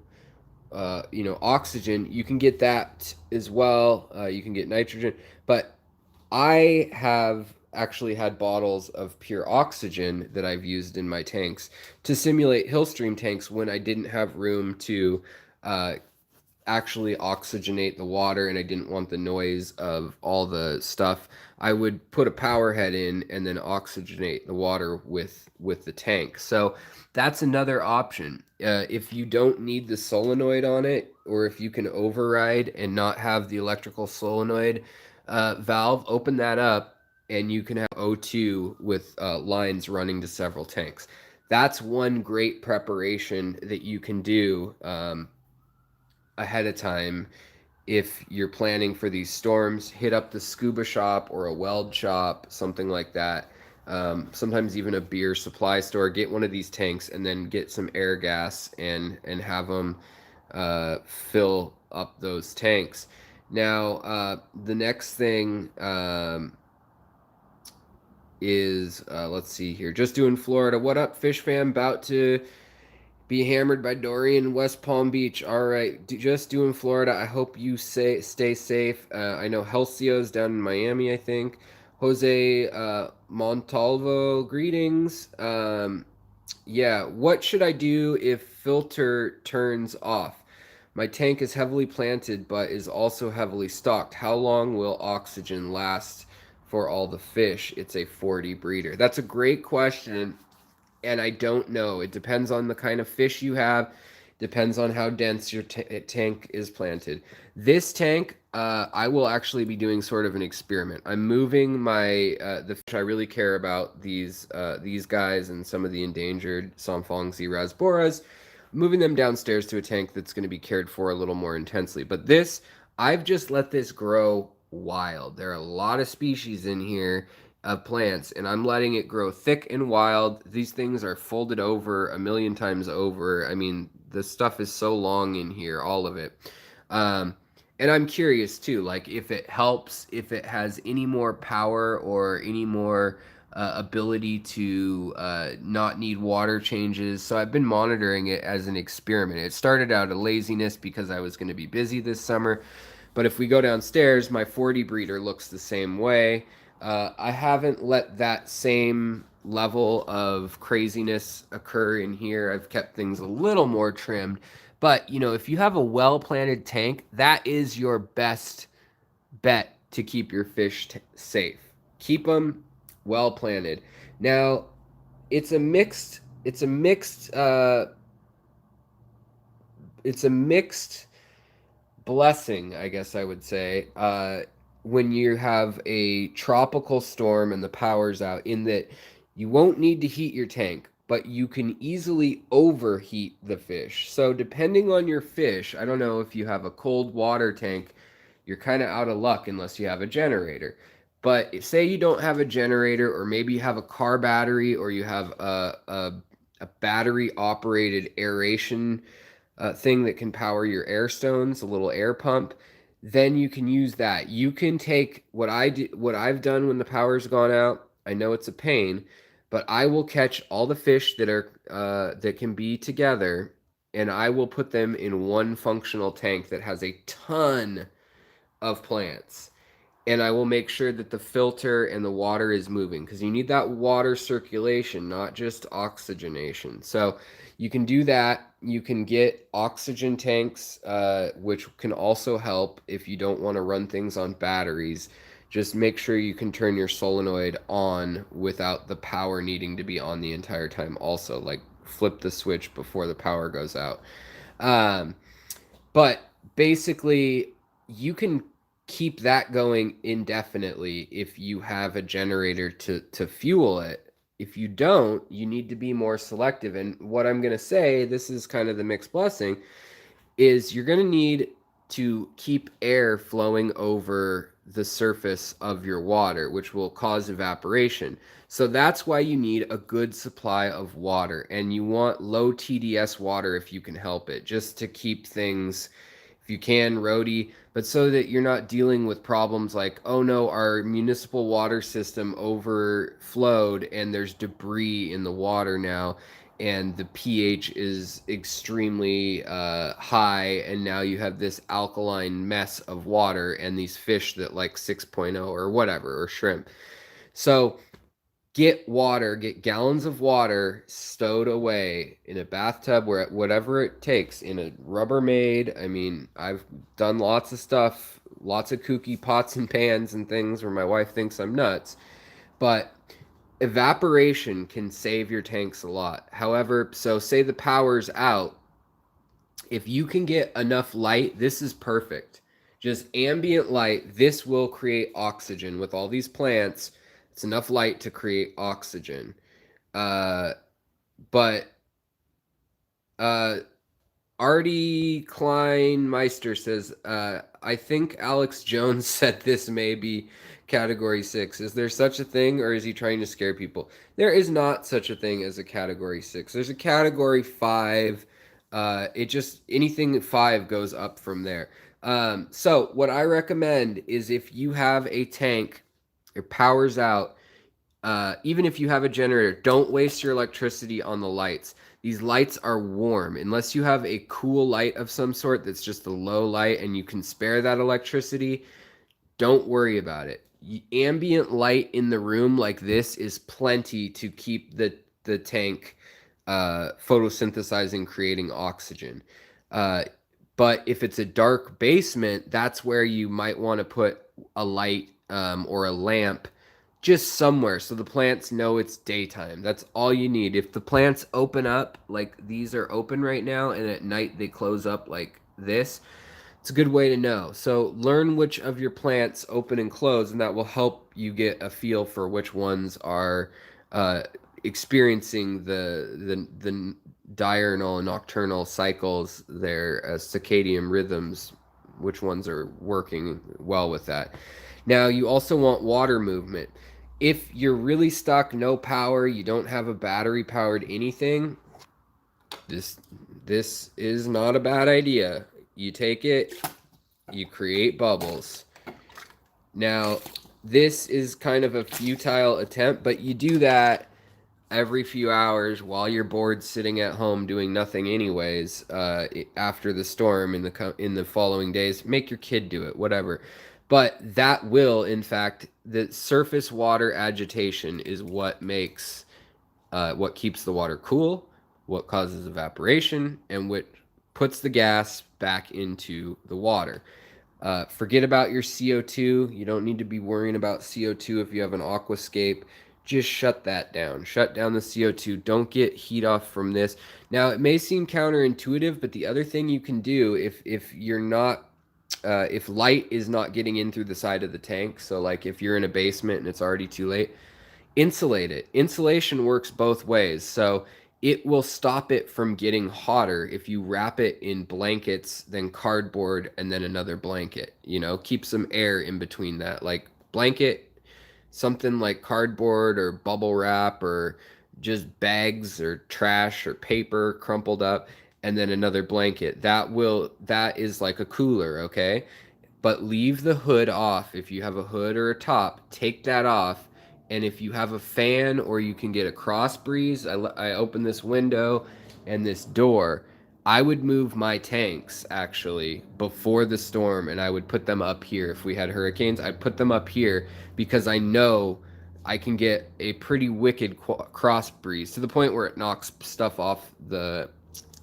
oxygen. You can get that as well. You can get nitrogen, but I have actually had bottles of pure oxygen that I've used in my tanks to simulate hill stream tanks when I didn't have room to actually oxygenate the water and I didn't want the noise of all the stuff, I would put a power head in and then oxygenate the water with the tank. So that's another option. If you don't need the solenoid on it, or if you can override and not have the electrical solenoid valve, open that up and you can have O2 with lines running to several tanks. That's one great preparation that you can do ahead of time. If you're planning for these storms, hit up the scuba shop or a weld shop, something like that. Sometimes even a beer supply store. Get one of these tanks and then get some air gas and have them fill up those tanks. Now, the next thing is, let's see here. Just doing Florida. What up, Fish Fam? About to be hammered by Dorian in West Palm Beach. All right, just doing Florida. I hope you stay safe. I know Helcio's down in Miami, I think. Jose Montalvo, greetings. Yeah, what should I do if filter turns off? My tank is heavily planted but is also heavily stocked. How long will oxygen last for all the fish? It's a 40 breeder. That's a great question. And I don't know. It depends on the kind of fish you have. Depends on how dense your tank is planted. This tank, I will actually be doing sort of an experiment. I'm moving my the fish I really care about, these guys and some of the endangered Somfongzi rasboras, moving them downstairs to a tank that's going to be cared for a little more intensely. But this, I've just let this grow wild. There are a lot of species in here of plants, and I'm letting it grow thick and wild. These things are folded over a million times over. I mean, the stuff is so long in here, all of it. And I'm curious too, like if it helps, if it has any more power or any more ability to not need water changes. So I've been monitoring it as an experiment. It started out of laziness because I was going to be busy this summer. But if we go downstairs, my 40 breeder looks the same way. I haven't let that same level of craziness occur in here. I've kept things a little more trimmed. But, you know, if you have a well-planted tank, that is your best bet to keep your fish safe. Keep them well-planted. Now, it's a mixed blessing, I guess I would say, when you have a tropical storm and the power's out, in that you won't need to heat your tank, but you can easily overheat the fish. So depending on your fish, I don't know, if you have a cold water tank, you're kind of out of luck unless you have a generator. But say you don't have a generator, or maybe you have a car battery, or you have a battery operated aeration thing that can power your air stones, a little air pump, then you can use that. You can take what I've done when the power's gone out. I know it's a pain, but I will catch all the fish that are that can be together, and I will put them in one functional tank that has a ton of plants. And I will make sure that the filter and the water is moving, because you need that water circulation, not just oxygenation. So you can do that. You can get oxygen tanks, which can also help if you don't want to run things on batteries. Just make sure you can turn your solenoid on without the power needing to be on the entire time also. Like, flip the switch before the power goes out. But basically, you can keep that going indefinitely if you have a generator to fuel it. If you don't, you need to be more selective. And what I'm going to say, this is kind of the mixed blessing, is you're going to need to keep air flowing over the surface of your water, which will cause evaporation. So that's why you need a good supply of water, and you want low TDS water if you can help it, just to keep things, if you can, roady, but so that you're not dealing with problems like, oh no, our municipal water system overflowed and there's debris in the water now, and the pH is extremely high, and now you have this alkaline mess of water and these fish that like 6.0 or whatever, or shrimp. So get water, get gallons of water stowed away in a bathtub, where whatever it takes, in a Rubbermaid. I mean, I've done lots of stuff, lots of kooky pots and pans and things where my wife thinks I'm nuts, but evaporation can save your tanks a lot. However, so say the power's out, if you can get enough light, this is perfect. Just ambient light, this will create oxygen with all these plants. It's enough light to create oxygen. Uh, but uh, Artie Kleinmeister says, I think Alex Jones said this may be category 6. Is there such a thing, or is he trying to scare people? There is not such a thing as a category 6. There's a category 5. It just, anything 5 goes up from there. So what I recommend is, if you have a tank, your power's out, even if you have a generator, don't waste your electricity on the lights. These lights are warm. Unless you have a cool light of some sort that's just a low light and you can spare that electricity, don't worry about it. Ambient light in the room like this is plenty to keep the tank photosynthesizing, creating oxygen. But if it's a dark basement, that's where you might want to put a light or a lamp just somewhere so the plants know it's daytime. That's all you need. If the plants open up like these are open right now, and at night they close up like this, it's a good way to know. So learn which of your plants open and close, and that will help you get a feel for which ones are experiencing the diurnal and nocturnal cycles, their circadian rhythms, which ones are working well with that. Now, you also want water movement. If you're really stuck, no power, you don't have a battery powered anything, this is not a bad idea. You take it, you create bubbles. Now, this is kind of a futile attempt, but you do that every few hours while you're bored sitting at home doing nothing anyways, after the storm in the following days. Make your kid do it, whatever. But that will, in fact, the surface water agitation is what makes, what keeps the water cool, what causes evaporation, and what puts the gas back into the water. Forget about your CO2. You don't need to be worrying about CO2 if you have an aquascape. Just shut that down. Shut down the CO2. Don't get heat off from this. Now, it may seem counterintuitive, but the other thing you can do, if you're not, if light is not getting in through the side of the tank, so like if you're in a basement and it's already too late, insulate it. Insulation works both ways. So it will stop it from getting hotter if you wrap it in blankets, then cardboard, and then another blanket. Keep some air in between that. Like blanket, something like cardboard or bubble wrap, or just bags or trash or paper crumpled up, and then another blanket. That is like a cooler, okay? But leave the hood off. If you have a hood or a top, take that off. And if you have a fan, or you can get a cross breeze, I open this window and this door, I would move my tanks actually before the storm, and I would put them up here. If we had hurricanes, I'd put them up here, because I know I can get a pretty wicked cross breeze to the point where it knocks stuff off the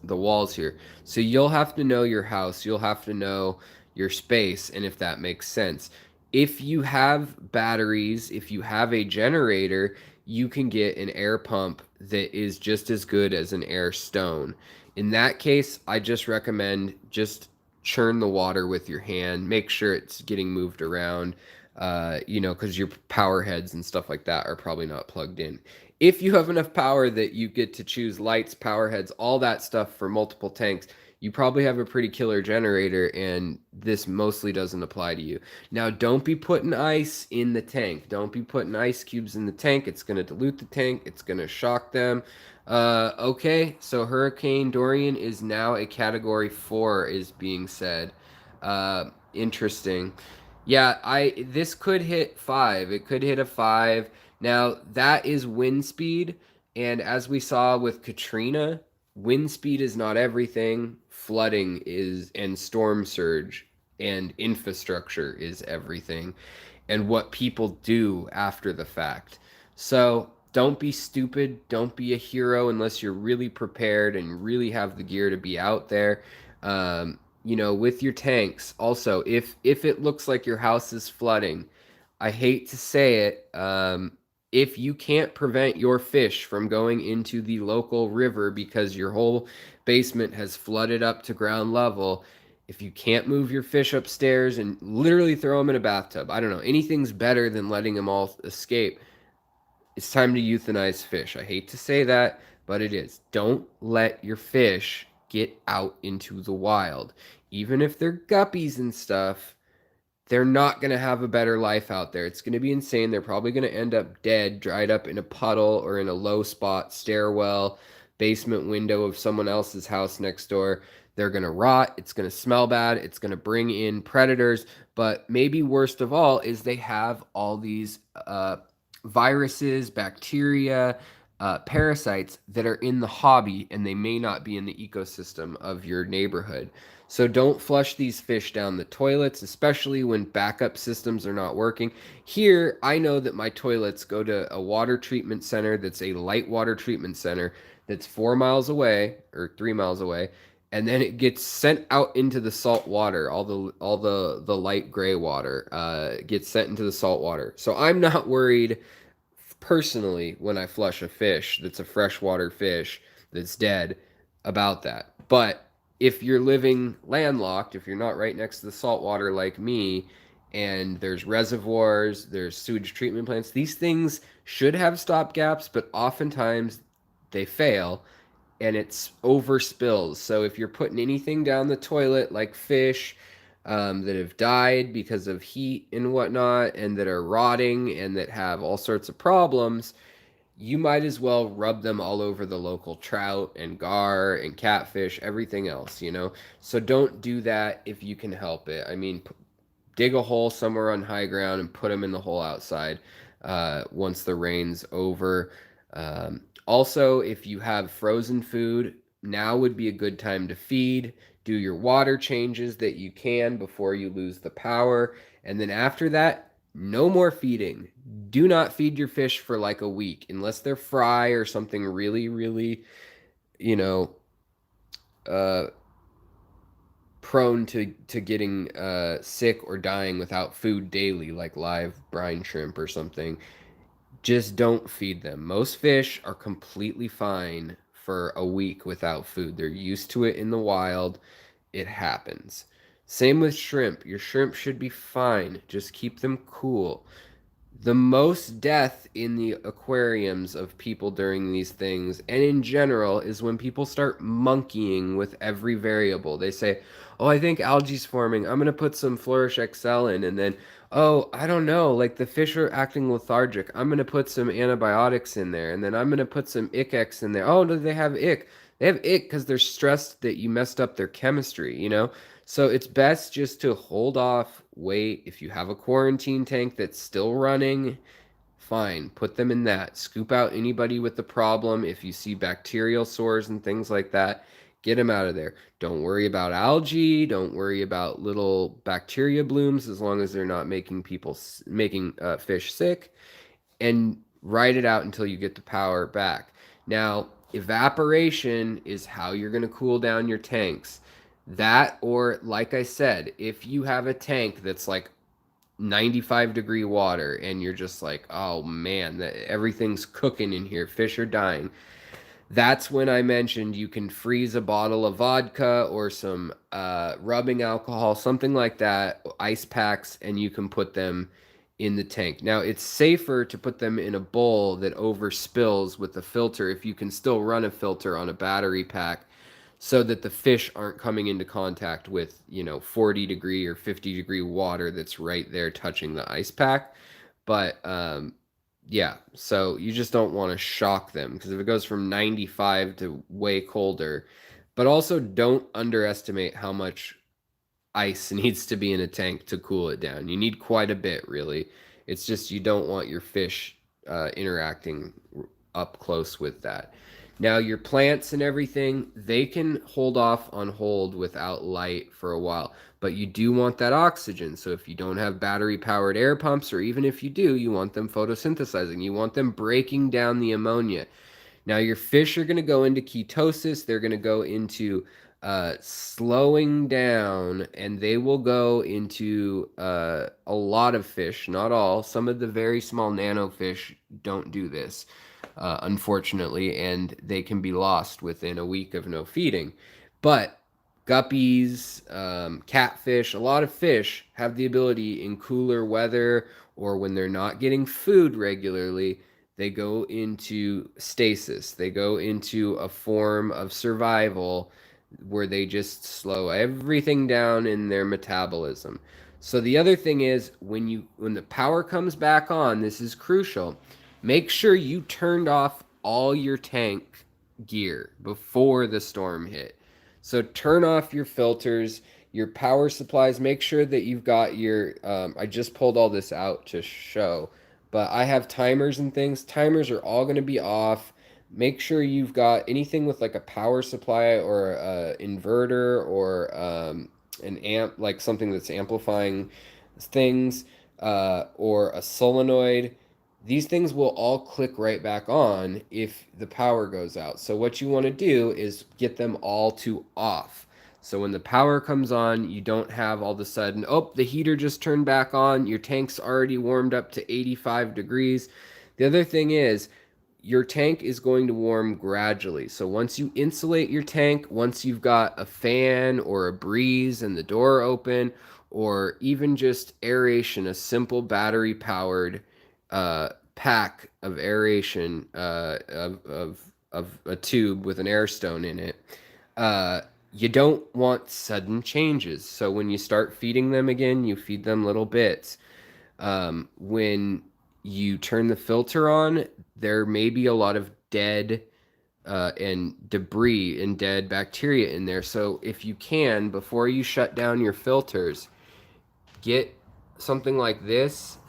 walls here. So you'll have to know your house, you'll have to know your space, and if that makes sense. If you have batteries, if you have a generator, you can get an air pump that is just as good as an air stone. In that case, I just recommend just churn the water with your hand. Make sure it's getting moved around, because your power heads and stuff like that are probably not plugged in. If you have enough power that you get to choose lights, power heads, all that stuff for multiple tanks, you probably have a pretty killer generator, and this mostly doesn't apply to you. Now, don't be putting ice in the tank. Don't be putting ice cubes in the tank. It's going to dilute the tank. It's going to shock them. Okay, so Hurricane Dorian is now a Category 4, is being said. Interesting. Yeah, this could hit 5. It could hit a 5. Now, that is wind speed, and as we saw with Katrina, wind speed is not everything. Flooding is, and storm surge and infrastructure is everything, and what people do after the fact. So don't be stupid. Don't be a hero unless you're really prepared and really have the gear to be out there. You know, with your tanks. Also, if it looks like your house is flooding, I hate to say it, if you can't prevent your fish from going into the local river because your whole basement has flooded up to ground level, if you can't move your fish upstairs and literally throw them in a bathtub, I don't know, anything's better than letting them all escape. It's time to euthanize fish. I hate to say that, but it is. Don't let your fish get out into the wild. Even if they're guppies and stuff, they're not going to have a better life out there. It's going to be insane. They're probably going to end up dead, dried up in a puddle or in a low spot, stairwell, basement window of someone else's house next door. They're going to rot. It's going to smell bad. It's going to bring in predators. But maybe worst of all is they have all these viruses, bacteria, parasites that are in the hobby, and they may not be in the ecosystem of your neighborhood. So don't flush these fish down the toilets, especially when backup systems are not working. Here, I know that my toilets go to a water treatment center that's a light water treatment center that's 4 miles away or 3 miles away, and then it gets sent out into the salt water. All the light gray water gets sent into the salt water. So I'm not worried personally when I flush a fish that's a freshwater fish that's dead about that. But if you're living landlocked, if you're not right next to the salt water like me, and there's reservoirs, there's sewage treatment plants, these things should have stop gaps, but oftentimes they fail and it's over spills. So if you're putting anything down the toilet, like fish that have died because of heat and whatnot, and that are rotting and that have all sorts of problems, you might as well rub them all over the local trout and gar and catfish, everything else, you know? So don't do that if you can help it. I mean, dig a hole somewhere on high ground and put them in the hole outside once the rain's over. Also, if you have frozen food, now would be a good time to feed. Do your water changes that you can before you lose the power. And then after that, no more feeding. Do not feed your fish for like a week unless they're fry or something really, really, you know, uh, prone to getting sick or dying without food daily, like live brine shrimp or something. Just don't feed them. Most fish are completely fine for a week without food. They're used to it in the wild. It happens. Same with shrimp. Your shrimp should be fine. Just keep them cool. The most death in the aquariums of people during these things, and in general, is when people start monkeying with every variable. They say, oh, I think algae's forming. I'm going to put some Flourish XL in. And then, oh, I don't know. Like the fish are acting lethargic. I'm going to put some antibiotics in there. And then I'm going to put some ick in there. Oh, do they have ick? They have ick because they're stressed that you messed up their chemistry, you know? So it's best just to hold off, wait. If you have a quarantine tank that's still running, fine, put them in that. Scoop out anybody with the problem. If you see bacterial sores and things like that, get them out of there. Don't worry about algae. Don't worry about little bacteria blooms as long as they're not making fish sick. And ride it out until you get the power back. Now, evaporation is how you're going to cool down your tanks. That, or like I said, if you have a tank that's like 95-degree water and you're just like, oh man, everything's cooking in here, fish are dying. That's when I mentioned you can freeze a bottle of vodka or some rubbing alcohol, something like that, ice packs, and you can put them in the tank. Now, it's safer to put them in a bowl that overspills with a filter if you can still run a filter on a battery pack so that the fish aren't coming into contact with, 40-degree or 50-degree water that's right there touching the ice pack. But yeah, so you just don't want to shock them because if it goes from 95 to way colder, but also don't underestimate how much ice needs to be in a tank to cool it down. You need quite a bit, really. It's just you don't want your fish interacting up close with that. Now your plants and everything, they can hold off on hold without light for a while, but you do want that oxygen. So if you don't have battery powered air pumps, or even if you do, you want them photosynthesizing. You want them breaking down the ammonia. Now, your fish are going to go into ketosis. They're going to go into slowing down, and they will go into a lot of fish, not all. Some of the very small nano fish don't do this, unfortunately, and they can be lost within a week of no feeding. But guppies, catfish, a lot of fish have the ability in cooler weather or when they're not getting food regularly, they go into stasis. They go into a form of survival where they just slow everything down in their metabolism. So the other thing is when the power comes back on, this is crucial. Make sure you turned off all your tank gear before the storm hit. So turn off your filters, your power supplies. Make sure that you've got your. I just pulled all this out to show, but I have timers and things. Timers are all going to be off. Make sure you've got anything with like a power supply or a inverter or an amp, like something that's amplifying things, or a solenoid. These things will all click right back on if the power goes out. So what you want to do is get them all to off. So when the power comes on, you don't have all of a sudden, oh, the heater just turned back on. Your tank's already warmed up to 85 degrees. The other thing is, your tank is going to warm gradually. So once you insulate your tank, once you've got a fan or a breeze and the door open, or even just aeration, a simple battery powered pack of aeration of a tube with an air stone in it, you don't want sudden changes. So when you start feeding them again, you feed them little bits. When you turn the filter on, there may be a lot of dead and debris and dead bacteria in there. So if you can, before you shut down your filters, get something like this.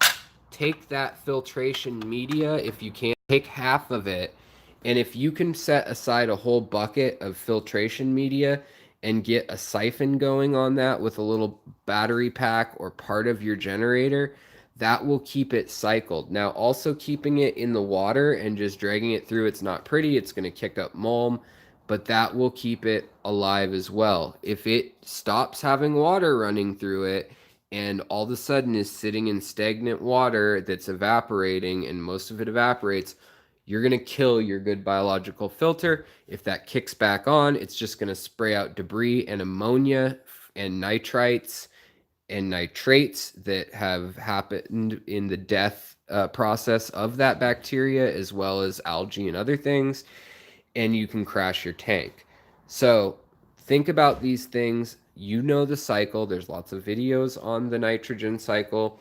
Take that filtration media, if you can, take half of it, and if you can set aside a whole bucket of filtration media and get a siphon going on that with a little battery pack or part of your generator, that will keep it cycled. Now, also keeping it in the water and just dragging it through, it's not pretty, it's going to kick up mold, but that will keep it alive as well. If it stops having water running through it and all of a sudden is sitting in stagnant water that's evaporating and most of it evaporates, you're going to kill your good biological filter. If that kicks back on, it's just going to spray out debris and ammonia and nitrites and nitrates that have happened in the death process of that bacteria, as well as algae and other things, and you can crash your tank. So think about these things. You know the cycle. There's lots of videos on the nitrogen cycle.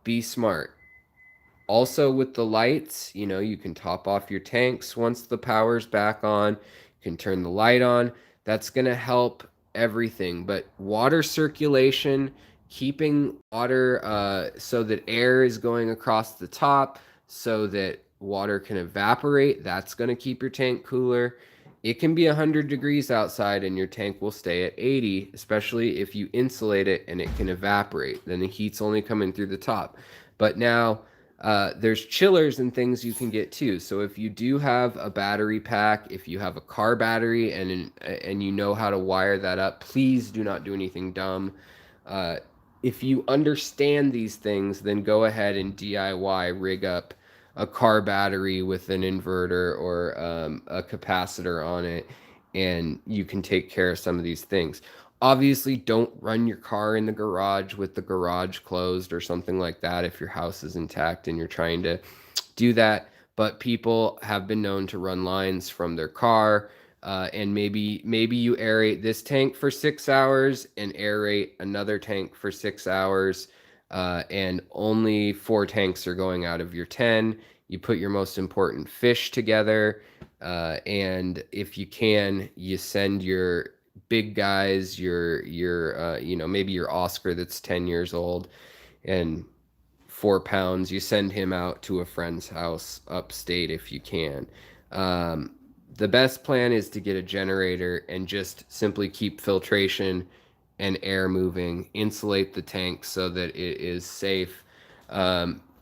Be smart. Also with the lights, you can top off your tanks once the power's back on. You can turn the light on. That's going to help everything. But water circulation, keeping water so that air is going across the top so that water can evaporate, that's going to keep your tank cooler. It can be 100 degrees outside and your tank will stay at 80, especially if you insulate it and it can evaporate. Then the heat's only coming through the top. But now there's chillers and things you can get too. So if you do have a battery pack, if you have a car battery and you know how to wire that up, please do not do anything dumb. If you understand these things, then go ahead and DIY rig up a car battery with an inverter or a capacitor on it, and you can take care of some of these things. Obviously, don't run your car in the garage with the garage closed or something like that if your house is intact and you're trying to do that. But people have been known to run lines from their car, and maybe you aerate this tank for 6 hours and aerate another tank for 6 hours, and only 4 tanks are going out of your 10. You put your most important fish together, and if you can, you send your big guys, your maybe your Oscar that's 10 years old and 4 pounds, you send him out to a friend's house upstate if you can. the best plan is to get a generator and just simply keep filtration and air moving, insulate the tank so that it is safe,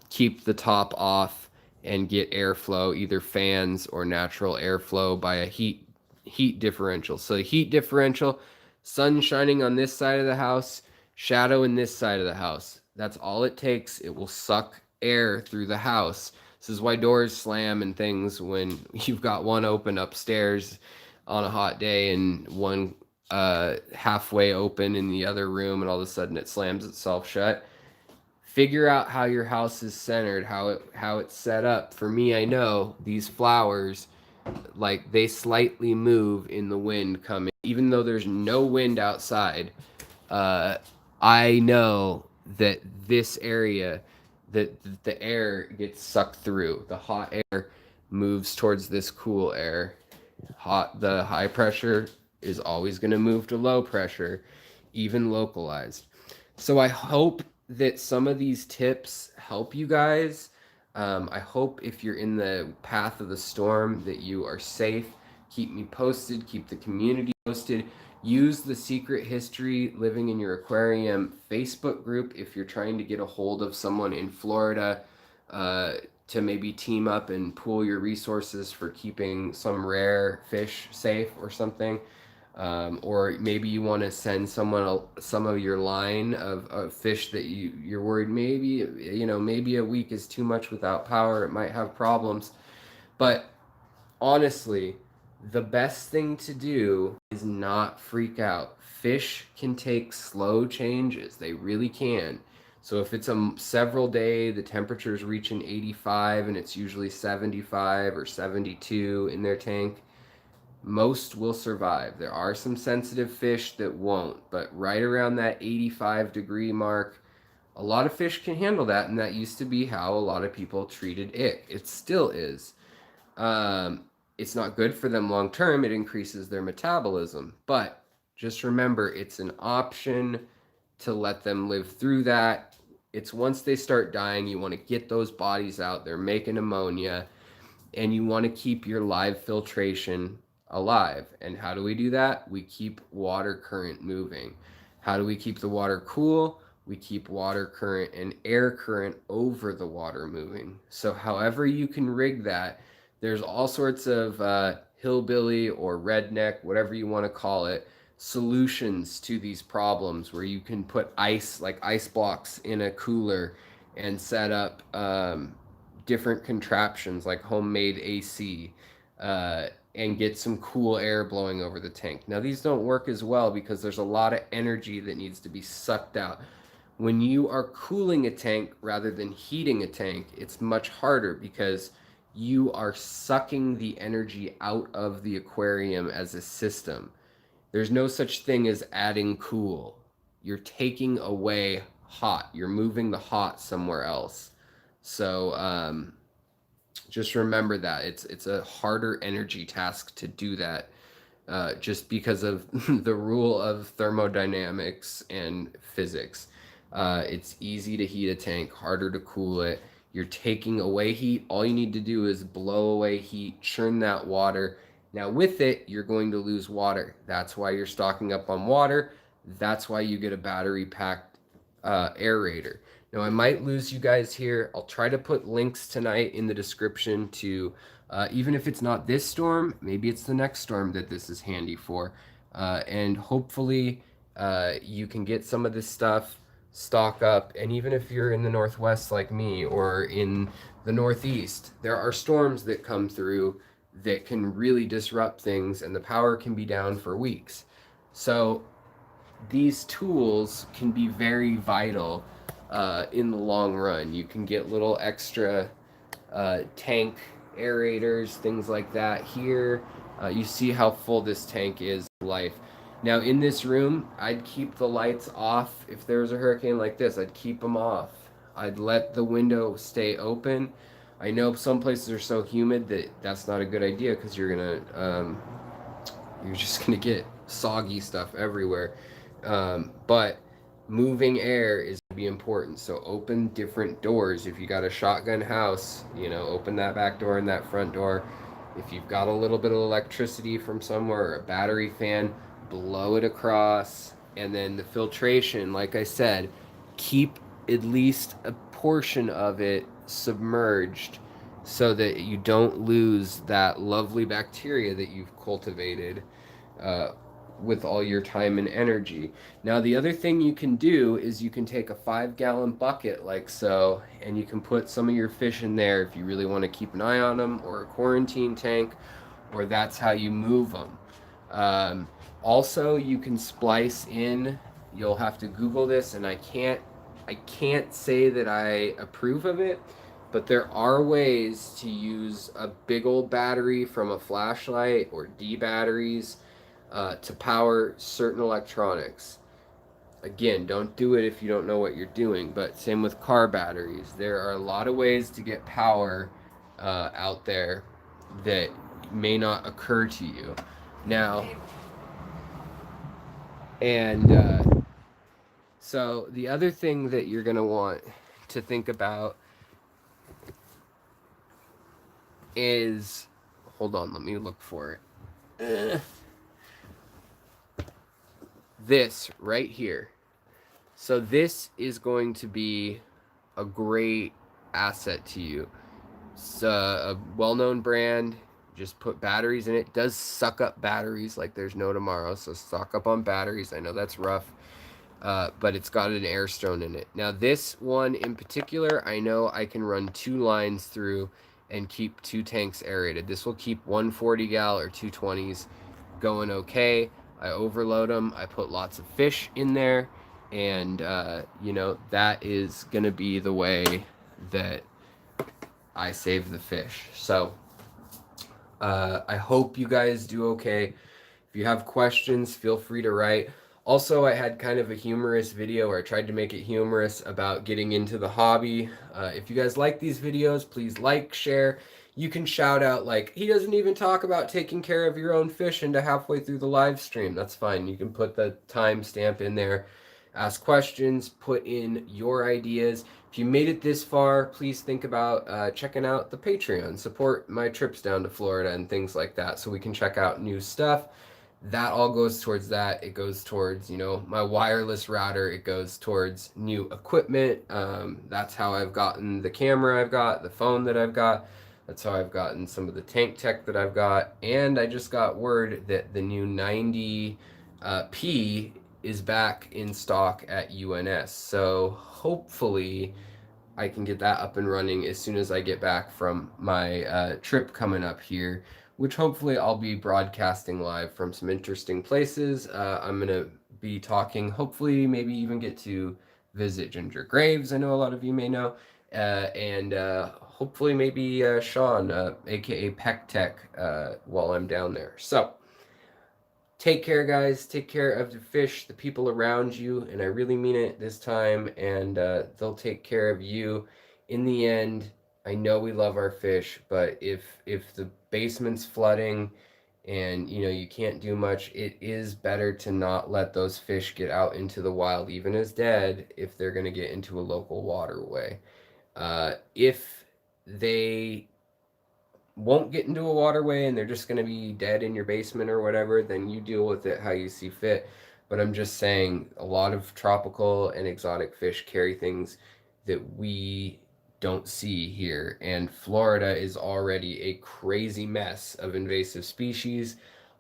keep the top off and get airflow, either fans or natural airflow by a heat differential. So heat differential, sun shining on this side of the house, shadow in this side of the house. That's all it takes. It will suck air through the house. This is why doors slam and things when you've got one open upstairs on a hot day and one halfway open in the other room, and all of a sudden it slams itself shut. Figure out how your house is centered, how it's set up. For me, I know these flowers, like, they slightly move in the wind coming, even though there's no wind outside. I know that this area, that the air gets sucked through. The hot air moves towards this cool air. The high pressure is always going to move to low pressure, even localized. So I hope that some of these tips help you guys. I hope if you're in the path of the storm that you are safe. Keep me posted, keep the community posted. Use the Secret History Living in Your Aquarium Facebook group if you're trying to get a hold of someone in Florida to maybe team up and pool your resources for keeping some rare fish safe or something. Or maybe you want to send someone some of your line of fish that you're worried maybe a week is too much without power. It might have problems. But honestly, the best thing to do is not freak out. Fish can take slow changes. They really can. So if it's a several day, the temperature is reaching 85 and it's usually 75 or 72 in their tank, most will survive. There are some sensitive fish that won't, but right around that 85-degree mark, a lot of fish can handle that, and that used to be how a lot of people treated ick. It still is. It's not good for them long term. It increases their metabolism, but just remember, it's an option to let them live through that. It's once they start dying, you want to get those bodies out. They're making ammonia, and you want to keep your live filtration alive. And how do we do that? We keep water current moving. How do we keep the water cool? We keep water current and air current over the water moving. So however you can rig that, there's all sorts of hillbilly or redneck, whatever you want to call it, solutions to these problems where you can put ice, like ice blocks in a cooler, and set up different contraptions like homemade AC, and get some cool air blowing over the tank. Now, these don't work as well because there's a lot of energy that needs to be sucked out. When you are cooling a tank rather than heating a tank, it's much harder because you are sucking the energy out of the aquarium as a system. There's no such thing as adding cool. You're taking away hot. You're moving the hot somewhere else. So just remember that. It's a harder energy task to do that, just because of the rule of thermodynamics and physics. It's easy to heat a tank, harder to cool it. You're taking away heat. All you need to do is blow away heat, churn that water. Now with it, you're going to lose water. That's why you're stocking up on water. That's why you get a battery packed aerator. Now I might lose you guys here. I'll try to put links tonight in the description to, even if it's not this storm, maybe it's the next storm that this is handy for. And hopefully you can get some of this stuff, stock up. And even if you're in the Northwest like me or in the Northeast, there are storms that come through that can really disrupt things, and the power can be down for weeks. So these tools can be very vital in the long run. You can get little extra tank aerators, things like that. Here you see how full this tank is of life. Now in this room, I'd keep the lights off. If there was a hurricane like this, I'd keep them off. I'd let the window stay open. I know some places are so humid that that's not a good idea because you're just gonna get soggy stuff everywhere. But moving air is gonna be important. So open different doors. If you got a shotgun house, open that back door and that front door. If you've got a little bit of electricity from somewhere or a battery fan, blow it across. And then the filtration, like I said, keep at least a portion of it submerged so that you don't lose that lovely bacteria that you've cultivated uh, with all your time and energy. Now, the other thing you can do is you can take a 5-gallon bucket like so, and you can put some of your fish in there if you really want to keep an eye on them, or a quarantine tank, or that's how you move them. Also, you can splice in. You'll have to Google this, and I can't say that I approve of it, but there are ways to use a big old battery from a flashlight or D batteries to power certain electronics. Again, don't do it if you don't know what you're doing, but same with car batteries. There are a lot of ways to get power out there that may not occur to you. Now, and so the other thing that you're going to want to think about is, hold on, let me look for it. This right here. So this is going to be a great asset to you. It's a well-known brand. Just put batteries in it. It does suck up batteries like there's no tomorrow. So stock up on batteries. I know that's rough. But it's got an air stone in it. Now this one in particular, I know I can run 2 lines through and keep 2 tanks aerated. This will keep 140 gal or 220s going okay. I overload them. I put lots of fish in there, and that is gonna be the way that I save the fish. So I hope you guys do okay. If you have questions, feel free to write. Also, I had kind of a humorous video, or I tried to make it humorous, about getting into the hobby. If you guys like these videos, please like, share. You can shout out, like, he doesn't even talk about taking care of your own fish into halfway through the live stream. That's fine. You can put the timestamp in there. Ask questions, put in your ideas. If you made it this far, please think about checking out the Patreon. Support my trips down to Florida and things like that so we can check out new stuff. That all goes towards that. It goes towards, my wireless router. It goes towards new equipment. That's how I've gotten the camera I've got, the phone that I've got. That's how I've gotten some of the tank tech that I've got. And I just got word that the new 90P is back in stock at UNS. So hopefully I can get that up and running as soon as I get back from my trip coming up here, which hopefully I'll be broadcasting live from some interesting places. I'm going to be talking, hopefully maybe even get to visit Ginger Graves, I know a lot of you may know, and hopefully maybe Sean, aka Peck Tech, while I'm down there. So take care, guys. Take care of the fish, the people around you, and I really mean it this time, and they'll take care of you. In the end, I know we love our fish, but if the basement's flooding and you can't do much, it is better to not let those fish get out into the wild, even as dead, if they're going to get into a local waterway. If they won't get into a waterway and they're just going to be dead in your basement or whatever, then you deal with it how you see fit. But I'm just saying, a lot of tropical and exotic fish carry things that we don't see here, and Florida is already a crazy mess of invasive species.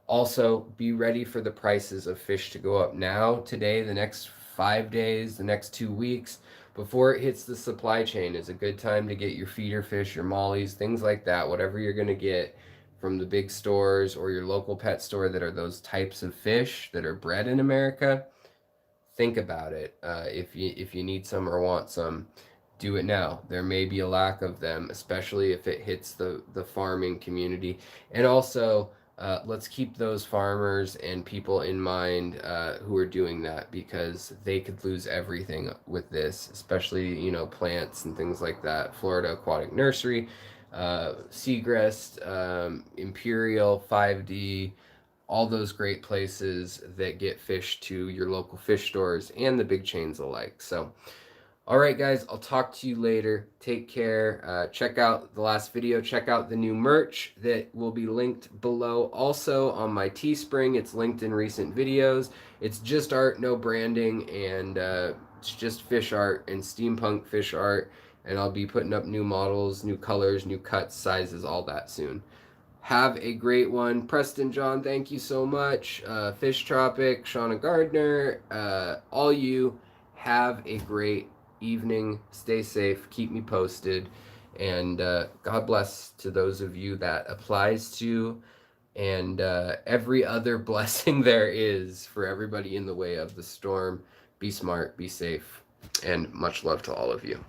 Also, be ready for the prices of fish to go up now, today, the next 5 days, the next 2 weeks, before it hits the supply chain. Is a good time to get your feeder fish, your mollies, things like that, whatever you're going to get from the big stores or your local pet store that are those types of fish that are bred in America. Think about it. If you need some or want some, do it now. There may be a lack of them, especially if it hits the farming community. And also, let's keep those farmers and people in mind who are doing that, because they could lose everything with this, especially, plants and things like that. Florida Aquatic Nursery, Segrest, Imperial, 5D, all those great places that get fish to your local fish stores and the big chains alike. So All right, guys, I'll talk to you later. Take care. Check out the last video. Check out the new merch that will be linked below. Also on my Teespring, it's linked in recent videos. It's just art, no branding, and it's just fish art and steampunk fish art. And I'll be putting up new models, new colors, new cuts, sizes, all that soon. Have a great one. Preston John, thank you so much. Fish Tropic, Shauna Gardner, all you, have a great evening. Stay safe. Keep me posted. And God bless to those of you that applies to, and every other blessing there is for everybody in the way of the storm. Be smart, be safe, and much love to all of you.